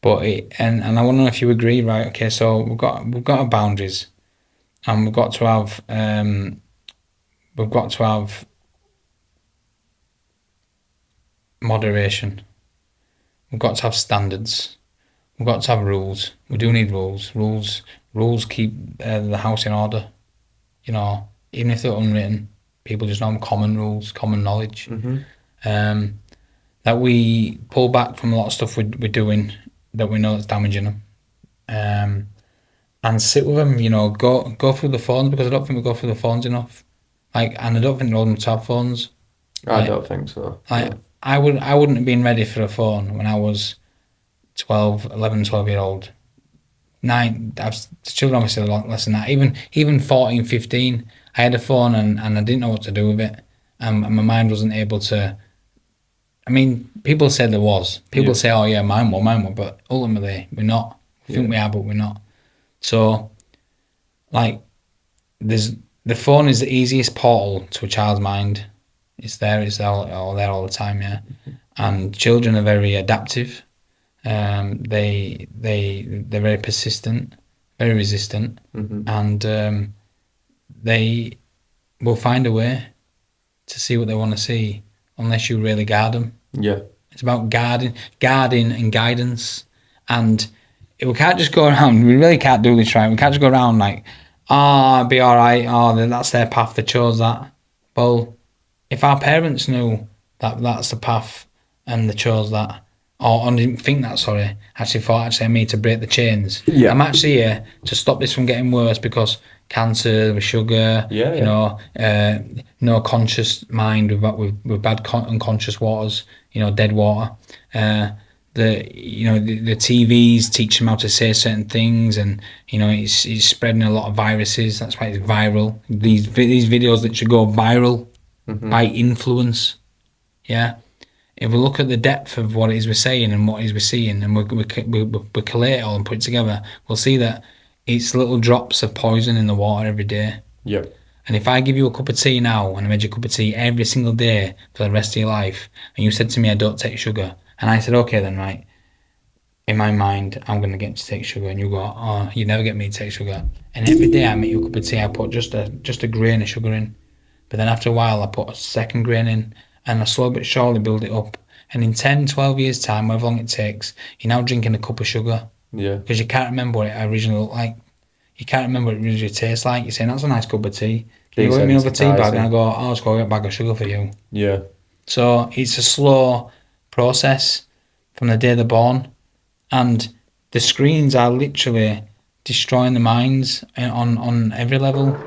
A: but and I want to know if you agree, right? Okay, so we've got our boundaries, and we've got to have moderation. We've got to have standards. We've got to have rules. We do need rules. Rules keep the house in order. You know, even if they're unwritten, people just know them, common rules, common knowledge.
B: Mm-hmm.
A: That we pull back from a lot of stuff we're doing that we know that's damaging them. And sit with them, go through the phones, because I don't think we go through the phones enough. And I don't think they're old enough to have phones.
B: I don't think so.
A: No. I wouldn't have been ready for a phone when I was 12 year old. The children obviously a lot less than that. Even 14, 15, I had a phone and I didn't know what to do with it. And my mind wasn't able to. I mean, people say there was. People say, oh yeah, mine were, but ultimately we're not. We think we are, but we're not. So, the phone is the easiest portal to a child's mind. It's there all the time, yeah. And children are very adaptive. They're very persistent, very resistant, and they will find a way to see what they want to see unless you really guard them. Yeah, it's about guarding and guidance, and we can't just go around. We really can't do this right. We can't just go around like, be all right. That's their path. They chose that. Well, if our parents knew that that's the path and they chose that, or didn't think that, actually thought I need to break the chains. Yeah. I'm actually here to stop this from getting worse, because cancer with sugar, no conscious mind with bad unconscious waters, dead water. The TVs teach them how to say certain things, and it's spreading a lot of viruses. That's why it's viral. These videos that should go viral by influence. Yeah. If we look at the depth of what it is we're saying and what it is we're seeing, and we collate it all and put it together, we'll see that it's little drops of poison in the water every day. Yep. And if I give you a cup of tea now, and I made you a cup of tea every single day for the rest of your life, and you said to me, I don't take sugar, and I said, okay then, right, in my mind, I'm going to get you to take sugar, and you go, oh, you never get me to take sugar. And every day I make you a cup of tea, I put just a grain of sugar in. But then after a while, I put a second grain in, and I slowly but surely build it up. And in 10, 12 years' time, however long it takes, you're now drinking a cup of sugar. Yeah. Because you can't remember what it originally looked like. You can't remember what it originally tastes like. You're saying, that's a nice cup of tea. Can you go get me another tea bag? And I go, oh, let's go get a bag of sugar for you. Yeah. So it's a slow process from the day they're born. And the screens are literally destroying the minds on every level.